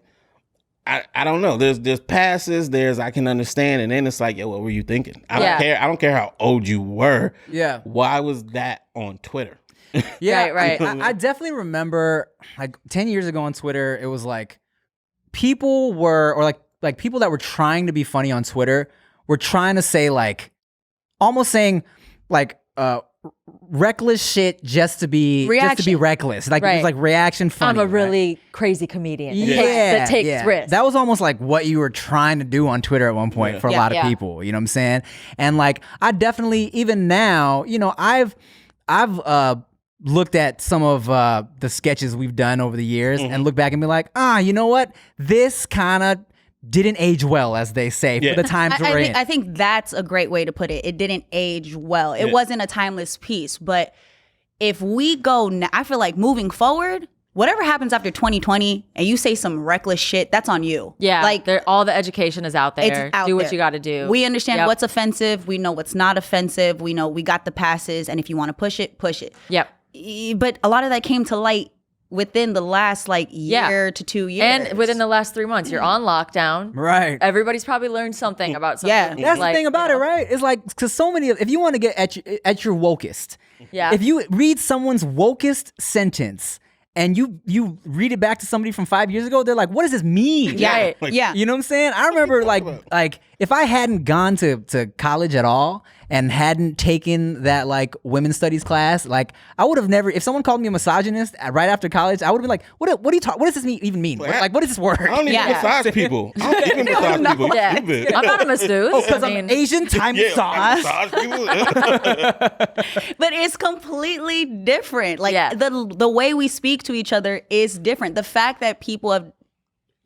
I don't know. There's passes, I can understand, and then it's like, yo, what were you thinking? I don't care how old you were. Yeah. Why was that on Twitter? Yeah, right. I definitely remember like 10 years ago on Twitter, it was like people were, or like people that were trying to be funny on Twitter were trying to say like, almost saying like, reckless shit just to be reckless. Like it was like reaction funny. I'm a really crazy comedian that takes risks. That was almost like what you were trying to do on Twitter at one point for a lot of people. You know what I'm saying? And like I definitely, even now, you know, I've looked at some of the sketches we've done over the years and look back and be like, you know what? This kind of didn't age well, as they say, for the times we're in. I think that's a great way to put it. It didn't age well. It wasn't a timeless piece. But if we go now, I feel like moving forward, whatever happens after 2020 and you say some reckless shit, that's on you. Yeah, like all the education is out there. It's out do what there. you got to do. We understand what's offensive. We know what's not offensive. We know we got the passes. And if you want to push it, push it. Yep. But a lot of that came to light within the last like year to 2 years. And within the last 3 months, you're on lockdown. Right. Everybody's probably learned something about something. Yeah. That's the thing about it, right? It's like, because so many if you want to get at your wokest, if you read someone's wokest sentence and you read it back to somebody from 5 years ago, they're like, what does this mean? Yeah. Like, You know what I'm saying? I remember like if I hadn't gone to college at all and hadn't taken that like women's studies class, like I would have never, if someone called me a misogynist right after college, I would have been like, what are you talking, what does this even mean? Like, what is this word? I don't even massage people. I don't even massage people. What's stupid? I'm not a masseuse. Because I'm Asian time sauce. Massage people? But it's completely different. Like the way we speak to each other is different. The fact that people have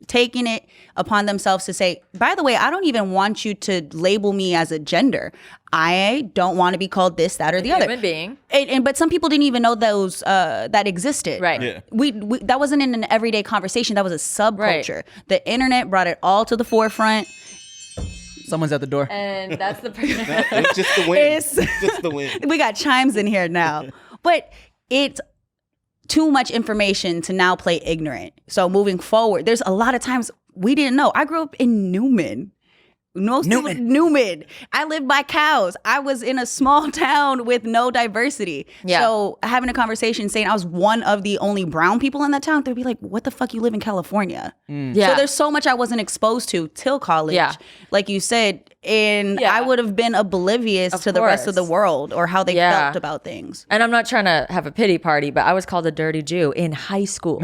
taken it upon themselves to say, by the way, I don't even want you to label me as a gender. I don't want to be called this, that, or the other. Human being. But some people didn't even know those that existed. Right. Yeah. We that wasn't in an everyday conversation. That was a subculture. Right. The internet brought it all to the forefront. Someone's at the door. And that's the It's just the wind. It's just the wind. We got chimes in here now. But it's too much information to now play ignorant. So moving forward, there's a lot of times we didn't know. I grew up in Newman. Newman. I lived by cows. I was in a small town with no diversity. Yeah. So having a conversation saying I was one of the only brown people in that town, they'd be like, what the fuck, you live in California? Yeah. So there's so much I wasn't exposed to till college. Yeah. Like you said, and I would have been oblivious to the rest of the world or how they felt about things. And I'm not trying to have a pity party, but I was called a dirty Jew in high school.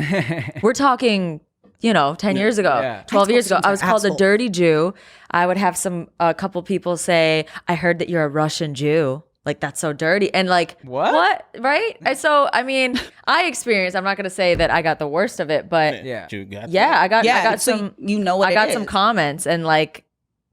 We're talking, 10 years ago, 12 years ago. I was called a dirty Jew. I would have a couple people say, I heard that you're a Russian Jew. Like, that's so dirty. And like, what? Right? And so, I mean, I experienced, I'm not going to say that I got the worst of it, but I got so some, what I got some comments, and like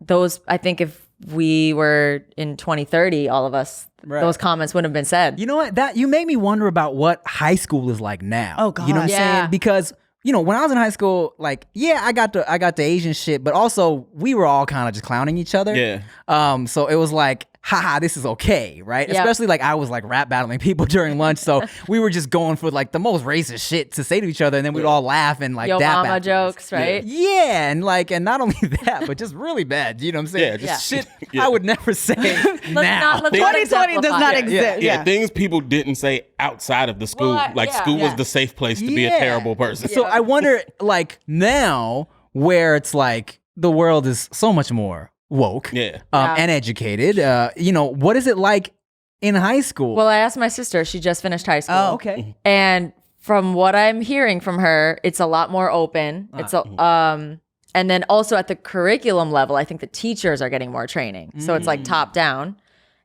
those, I think if we were in 2030, all of us, those comments wouldn't have been said. You know what? That you made me wonder about what high school is like now. Oh God. You know what I'm saying? Because when I was in high school, like, I got the Asian shit, but also we were all kind of just clowning each other. Yeah. So it was like, haha, this is okay, right? Yep. Especially like I was like rap battling people during lunch, so we were just going for like the most racist shit to say to each other, and then we'd all laugh and like Yo dap mama afterwards. jokes, right? Yeah, and not only that, but just really bad. You know what I'm saying? Yeah, just shit I would never say now. 2020 does not exist. Yeah, things people didn't say outside of the school. School was the safe place to be a terrible person. So I wonder, like now, where it's like the world is so much more woke and educated. What is it like in high school? Well, I asked my sister. She just finished high school. Oh, okay. And from what I'm hearing from her, it's a lot more open. And then also at the curriculum level, I think the teachers are getting more training. So it's like top down.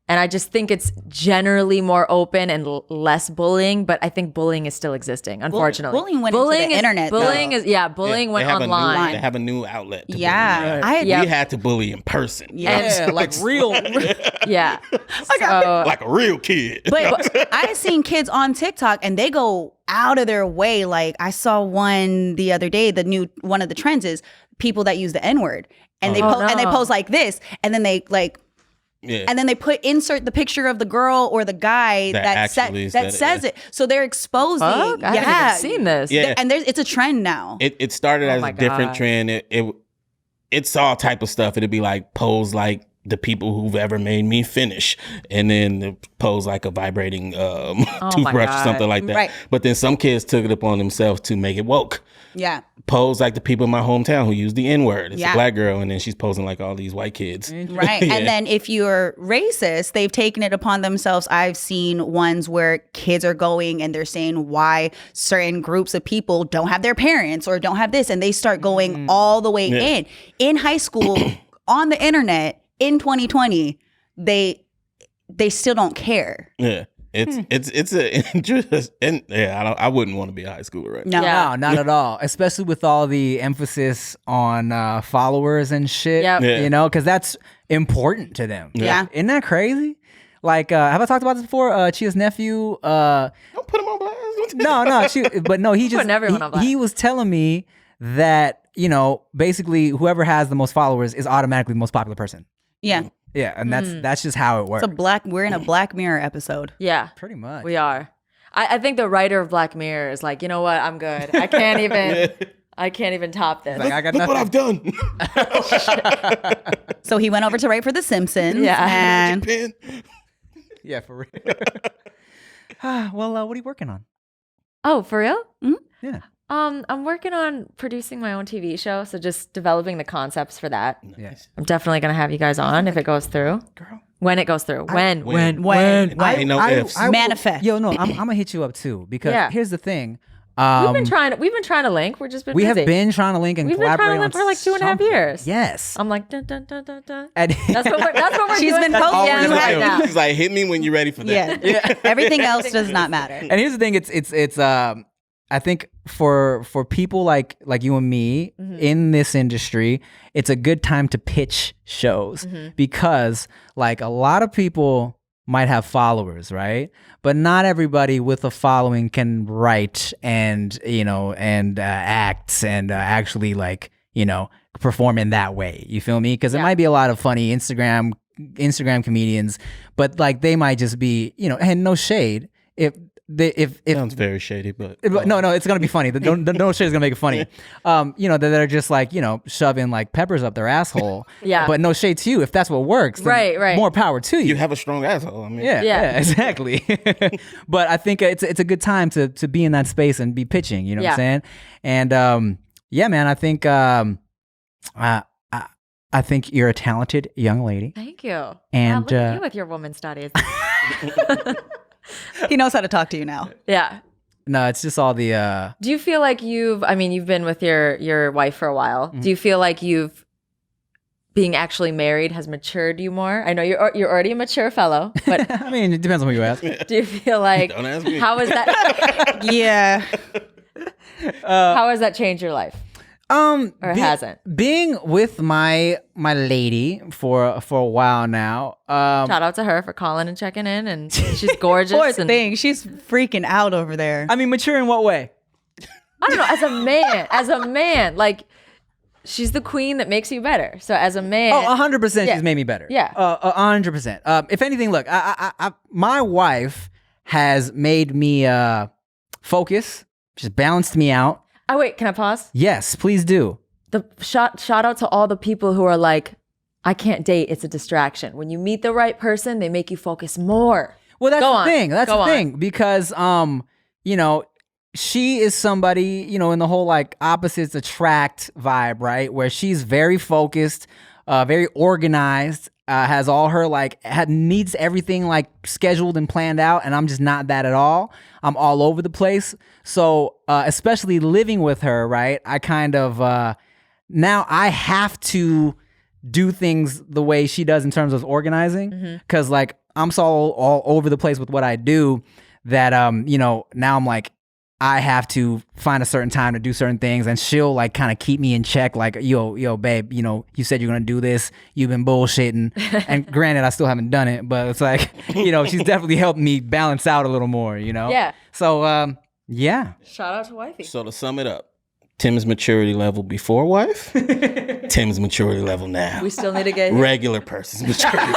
And I just think it's generally more open and less bullying, but I think bullying is still existing, unfortunately. Bullying went into the internet. Bullying went online. They have a new outlet. We had to bully in person. Yeah, like real. Yeah. Like a real kid. But I seen kids on TikTok and they go out of their way. Like I saw one the other day, one of the trends is people that use the N-word. And they post like this, and then they like Yeah. And then they insert the picture of the girl or the guy that says it. So they're exposing. Fuck? I haven't even seen this. Yeah. And it's a trend now. It started as a different God. trend. It's all type of stuff. It'd be like pose like the people who've ever made me finish, and then pose like a vibrating toothbrush or something like that. Right. But then some kids took it upon themselves to make it woke. Yeah. Pose like the people in my hometown who use the N-word. It's a black girl, and then she's posing like all these white kids. Right. Yeah. And then if you're racist, they've taken it upon themselves. I've seen ones where kids are going and they're saying why certain groups of people don't have their parents or don't have this. And they start going all the way in high school, on the internet, in 2020, they still don't care. Yeah. It's an interest, and I wouldn't want to be a high schooler right now. No. No, not at all. Especially with all the emphasis on followers and shit. Yep. Yeah. You know, because that's important to them. Yeah. Isn't that crazy? Like, have I talked about this before? Chia's nephew. Don't put him on blast. No, he just Putting everyone on blast. he was telling me that, you know, basically whoever has the most followers is automatically the most popular person. Yeah. Yeah, and that's just how it works. We're in a Black Mirror episode. Yeah. Pretty much. We are. I think the writer of Black Mirror is like, you know what? I'm good. I can't even top this. Like, I got Look nothing. what I've done. So he went over to write for The Simpsons. Yeah. And Pen. Yeah, for real. Well, what are you working on? Oh, for real? Yeah. I'm working on producing my own TV show, so just developing the concepts for that. Yes. I'm definitely gonna have you guys on if it goes through. Girl. When it goes through. When? Ain't no ifs. Manifest. Yo, no, I'm gonna hit you up too because here's the thing. We've been trying to link. We've just been We busy. have been trying to link and We've been trying collaborate to link on for like 2.5 something. years. Yes. I'm like dun dun dun dun dun. And That's what we're She's doing. been posting Yeah, you right have- now. She's like, hit me when you're ready for that. Yeah. Everything else does not matter. And here's the thing, it's I think for people like you and me in this industry, it's a good time to pitch shows because like a lot of people might have followers, right? But not everybody with a following can write and, you know, and act and actually like, you know, perform in that way. You feel me? Because it might be a lot of funny Instagram comedians, but like they might just be, you know, and no shade. If Sounds very shady, but no, it's gonna be funny. The no shade is gonna make it funny. You know, that they're just like, you know, shoving like peppers up their asshole. Yeah. But no shade to you. If that's what works, then Right. more power to you. you have a strong asshole. I mean, Yeah, exactly. But I think it's a good time to be in that space and be pitching. You know what I'm saying? And yeah, man, I think I think you're a talented young lady. Thank you. And, look at you with your woman studies. He knows how to talk to you now. Yeah. No, it's just all the. Do you feel like you've been with your wife for a while. Do you feel like being actually married has matured you more? I know you're already a mature fellow, but I mean, it depends on who you ask. do you feel like Don't ask me. how is that Yeah. how has that changed your life? Or hasn't? Being with my lady for a while now. Shout out to her for calling and checking in, and she's gorgeous. Poor and thing. She's freaking out over there. I mean, mature in what way? I don't know. As a man, like she's the queen that makes you better. So as a man, Oh, 100%. She's made me better. Yeah. 100%. If anything, look, my wife has made me focus. She's balanced me out. oh wait, can I pause? Yes, please do. The shout out to all the people who are like, I can't date, it's a distraction. When you meet the right person, they make you focus more. Well, that's Go the on. thing. That's Go the on. thing because you know, she is somebody, you know, in the whole like opposites attract vibe, right? Where she's very focused, very organized, has all her like needs everything like scheduled and planned out, and I'm just not that at all. I'm all over the place. So especially living with her, right? I kind of now I have to do things the way she does in terms of organizing, because like I'm so all over the place with what I do that you know, now I'm like I have to find a certain time to do certain things, and she'll like kind of keep me in check, like, yo, babe, you know, you said you're gonna do this, you've been bullshitting. And granted, I still haven't done it, but it's like, you know, she's definitely helped me balance out a little more, you know? Yeah. So, yeah. Shout out to wifey. So to sum it up, Tim's maturity level before wife, Tim's maturity level now. We still need to get regular person's maturity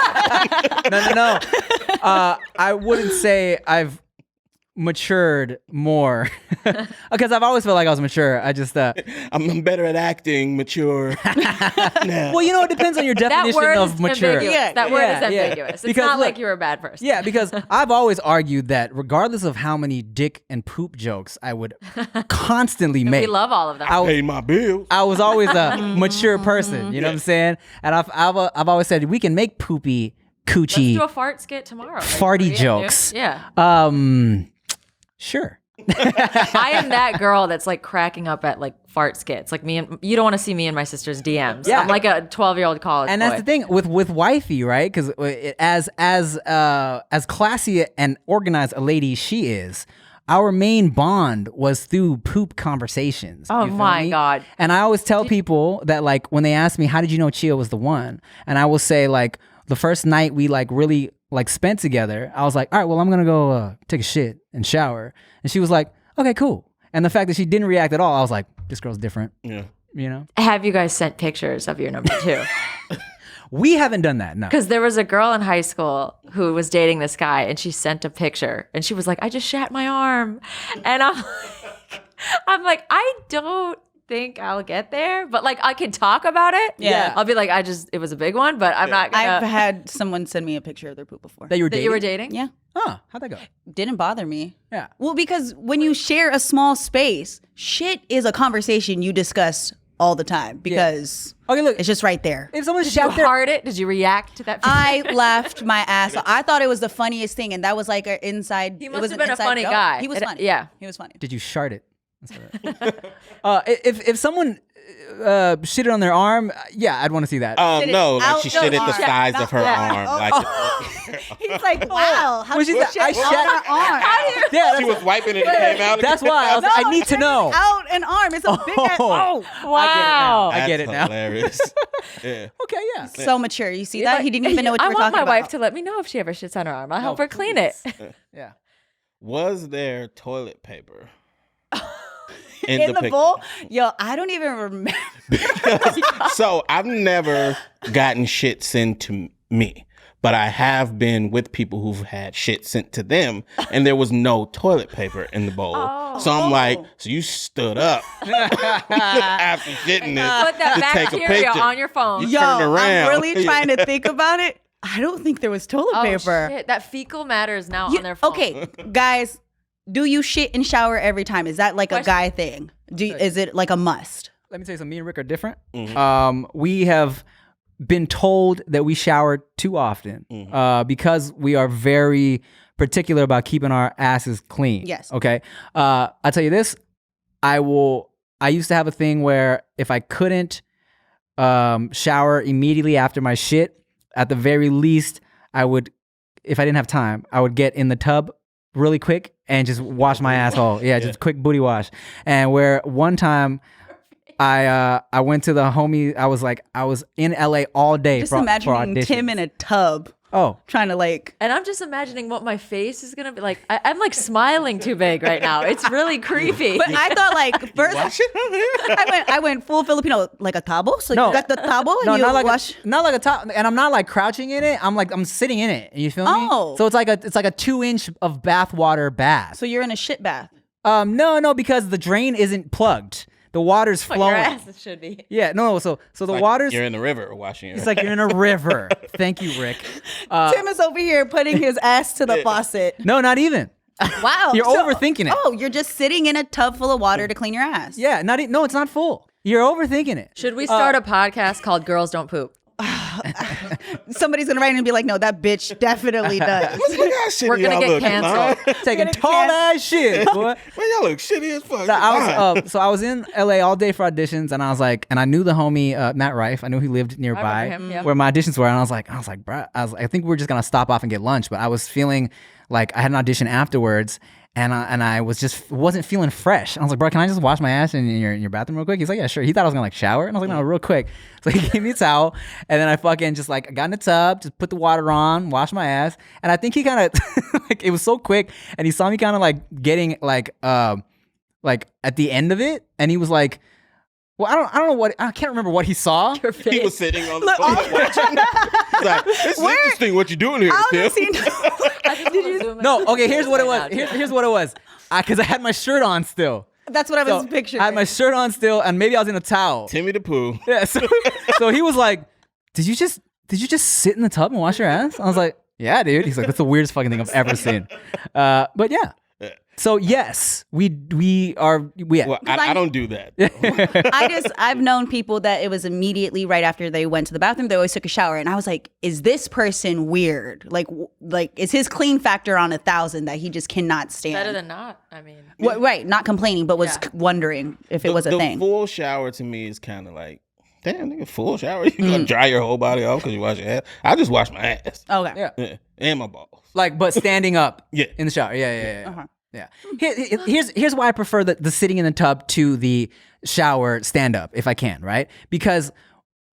level. No. I wouldn't say I've matured more because I've always felt like I was mature. I just I'm better at acting mature now. well, it depends on your definition of mature. Ambiguous. That word is ambiguous. It's Because, not look, like you're a bad person. Yeah, because I've always argued that regardless of how many dick and poop jokes I would constantly make, We love all of them. Pay my bills. I was always a mature person. You know what I'm saying? And I've always said we can make poopy coochie Let's do a fart skit tomorrow. farty jokes. Yeah. Sure. I am that girl that's like cracking up at like fart skits. Like you don't want to see me in my sister's DMs. Yeah. I'm like a 12-year-old college And boy. that's the thing with wifey, right? Because as classy and organized a lady she is, our main bond was through poop conversations. Oh You feel my me? God. And I always tell people that like when they ask me, how did you know Chia was the one? And I will say like the first night we like really like spent together, I was like, all right, well, I'm going to go take a shit and shower. And she was like, okay, cool. And the fact that she didn't react at all, I was like, this girl's different. Yeah. Have you guys sent pictures of your number two? We haven't done that, no. Because there was a girl in high school who was dating this guy and she sent a picture and she was like, I just shat my arm. And I'm like, I don't think I'll get there, but like I can talk about it. Yeah. I'll be like, it was a big one, but I'm not gonna. I've had someone send me a picture of their poop before. That you were that dating? you were dating? Yeah. Huh, how'd that go? Didn't bother me. Yeah. Well, because when you share a small space, shit is a conversation you discuss all the time because Okay, look. it's just right there. If someone Did you shout their... heart it? Did you react to that picture? I laughed my ass off. I thought it was the funniest thing, and that was like an inside. He it must was have an been a inside funny joke. guy. He was funny. Yeah. He was funny. Did you shart it? If someone shitted on their arm, yeah, I'd want to see that. No, like out she the shit at the arm. size of her arm. Like He's like, wow. How Well, she's did like, you I shit shat- out an arm? yeah, she was wiping it and it came out. that's why I was like, I need to know. Out an arm. It's a big ass. Oh, Wow. I get it now. Hilarious. Yeah. Okay, yeah. so mature. You see that? He didn't even know what you I were want talking my about. wife to let me know if she ever shits on her arm. I'll help her clean it. Yeah. Was there toilet paper In the bowl? Yo, I don't even remember. So I've never gotten shit sent to me, but I have been with people who've had shit sent to them, and there was no toilet paper in the bowl. So I'm like, so you stood up after shitting it Put that to take a bacteria picture. on your phone. You turned around. I'm really trying to think about it. I don't think there was toilet Oh, paper. shit. That fecal matter is now on their phone. Okay, guys, do you shit and shower every time? Is that like a guy thing? Is it like a must? Let me tell you something. Me and Rick are different. Mm-hmm. We have been told that we shower too often because we are very particular about keeping our asses clean. Yes. Okay. I'll tell you this. I used to have a thing where if I couldn't shower immediately after my shit, at the very least, I would, if I didn't have time, I would get in the tub really quick and just wash my asshole. Yeah, just quick booty wash. And where one time I went to the homie, I was in LA all day Just for imagining auditions. Tim in a tub Oh, trying to like. And I'm just imagining what my face is gonna be like. I'm like smiling too big right now. It's really creepy. But I thought like first I went full Filipino, like a tabo. So No. you got the tabo and no, you not like wash. not like a top, and I'm not like crouching in it. I'm sitting in it. You feel me? Oh. So it's like a 2-inch of bathwater bath. So you're in a shit bath. No, because the drain isn't plugged. The water's What flowing. your ass should be. Yeah, no. So the Like water's. you're in the river washing your It's like you're in a river. Thank you, Rick. Tim is over here putting his ass to the faucet. No, not even. Wow. You're overthinking it. Oh, you're just sitting in a tub full of water to clean your ass. Yeah, no, it's not full. You're overthinking it. Should we start a podcast called Girls Don't Poop? Somebody's gonna write in and be like, no, that bitch definitely does. We're gonna get canceled. Taking tall ass shit, boy. Man, y'all look shitty as fuck. So I was in LA all day for auditions, and I was like, and I knew the homie Matt Rife. I knew he lived nearby him, yeah. where my auditions were, and I was like, bro, I think we're just gonna stop off and get lunch. But I was feeling like I had an audition afterwards, and I wasn't feeling fresh. I was like, bro, can I just wash my ass in your bathroom real quick? He's like, yeah, sure. He thought I was gonna like shower, and I was like, no, real quick. So he gave me a towel, and then I fucking just like got in the tub, just put the water on, washed my ass, and I think he kind of like it was so quick, and he saw me kind of like getting like like at the end of it, and he was like, well, I don't know what, I can't remember what he saw. He was sitting on the phone watching. He's like, this is interesting what you're doing here, Tim. No, okay, here's what it was. Here's what it was. Because I had my shirt on still. That's what I was picturing. I had my shirt on still, and maybe I was in a towel. Timmy the Pooh. Yeah, so he was like, did you just sit in the tub and wash your ass? I was like, yeah, dude. He's like, that's the weirdest fucking thing I've ever seen. But yeah. So yes, we are. Well, I don't do that. I've known people that it was immediately right after they went to the bathroom. They always took a shower, and I was like, "Is this person weird? Like, is his clean factor on 1,000 that he just cannot stand?" Better than not. I mean, right? Not complaining, but was wondering if it was a thing. The full shower to me is kind of like, damn, nigga, full shower. You gonna dry your whole body off because you wash your ass? I just wash my ass. Okay. Yeah. And my balls. Like, but standing up. Yeah. In the shower. Yeah. Uh-huh. Yeah. Here's why I prefer the sitting in the tub to the shower stand up if I can, right? Because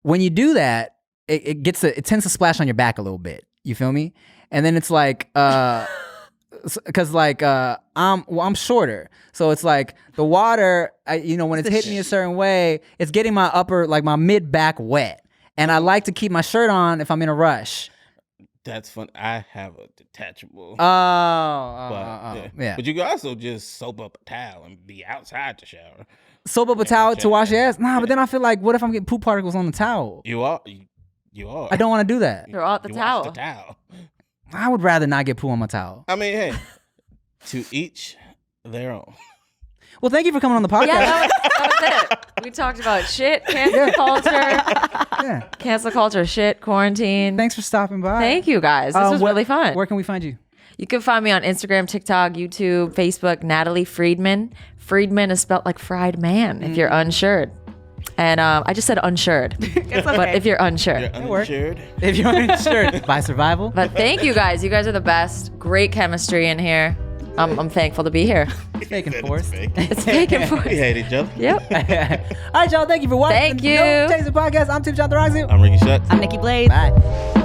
when you do that, it tends to splash on your back a little bit. You feel me? And then it's like because like I'm shorter, so it's like the water, when it's hitting me a certain way, it's getting my upper, like my mid back wet, and I like to keep my shirt on if I'm in a rush. That's fun. I have a detachable. Yeah. But you can also just soap up a towel and be outside the shower. Soap up a towel to wash your ass? Nah, but then I feel like, what if I'm getting poop particles on the towel? You are. You are. I don't want to do that. throw out the towel. Wash the towel. I would rather not get poo on my towel. I mean, hey, to each their own. Well, thank you for coming on the podcast. Yeah, that was it. We talked about shit, cancel culture, cancel culture, shit, quarantine. Thanks for stopping by. Thank you guys. This was really fun. Where can we find you? You can find me on Instagram, TikTok, YouTube, Facebook, Natalie Friedman. Friedman is spelled like fried man if you're unsure. And I just said unsured. But if you're unsure. If you're unsure. By survival. But thank you guys. You guys are the best. Great chemistry in here. I'm thankful to be here. Fake and forced. It's fake and forced. We hate each other. Yep. All right, y'all. Thank you for watching. Thank you. No Taste Podcast. I'm Tim Chantarangsu. I'm Ricky Shucks. I'm Nikki Blades. Bye.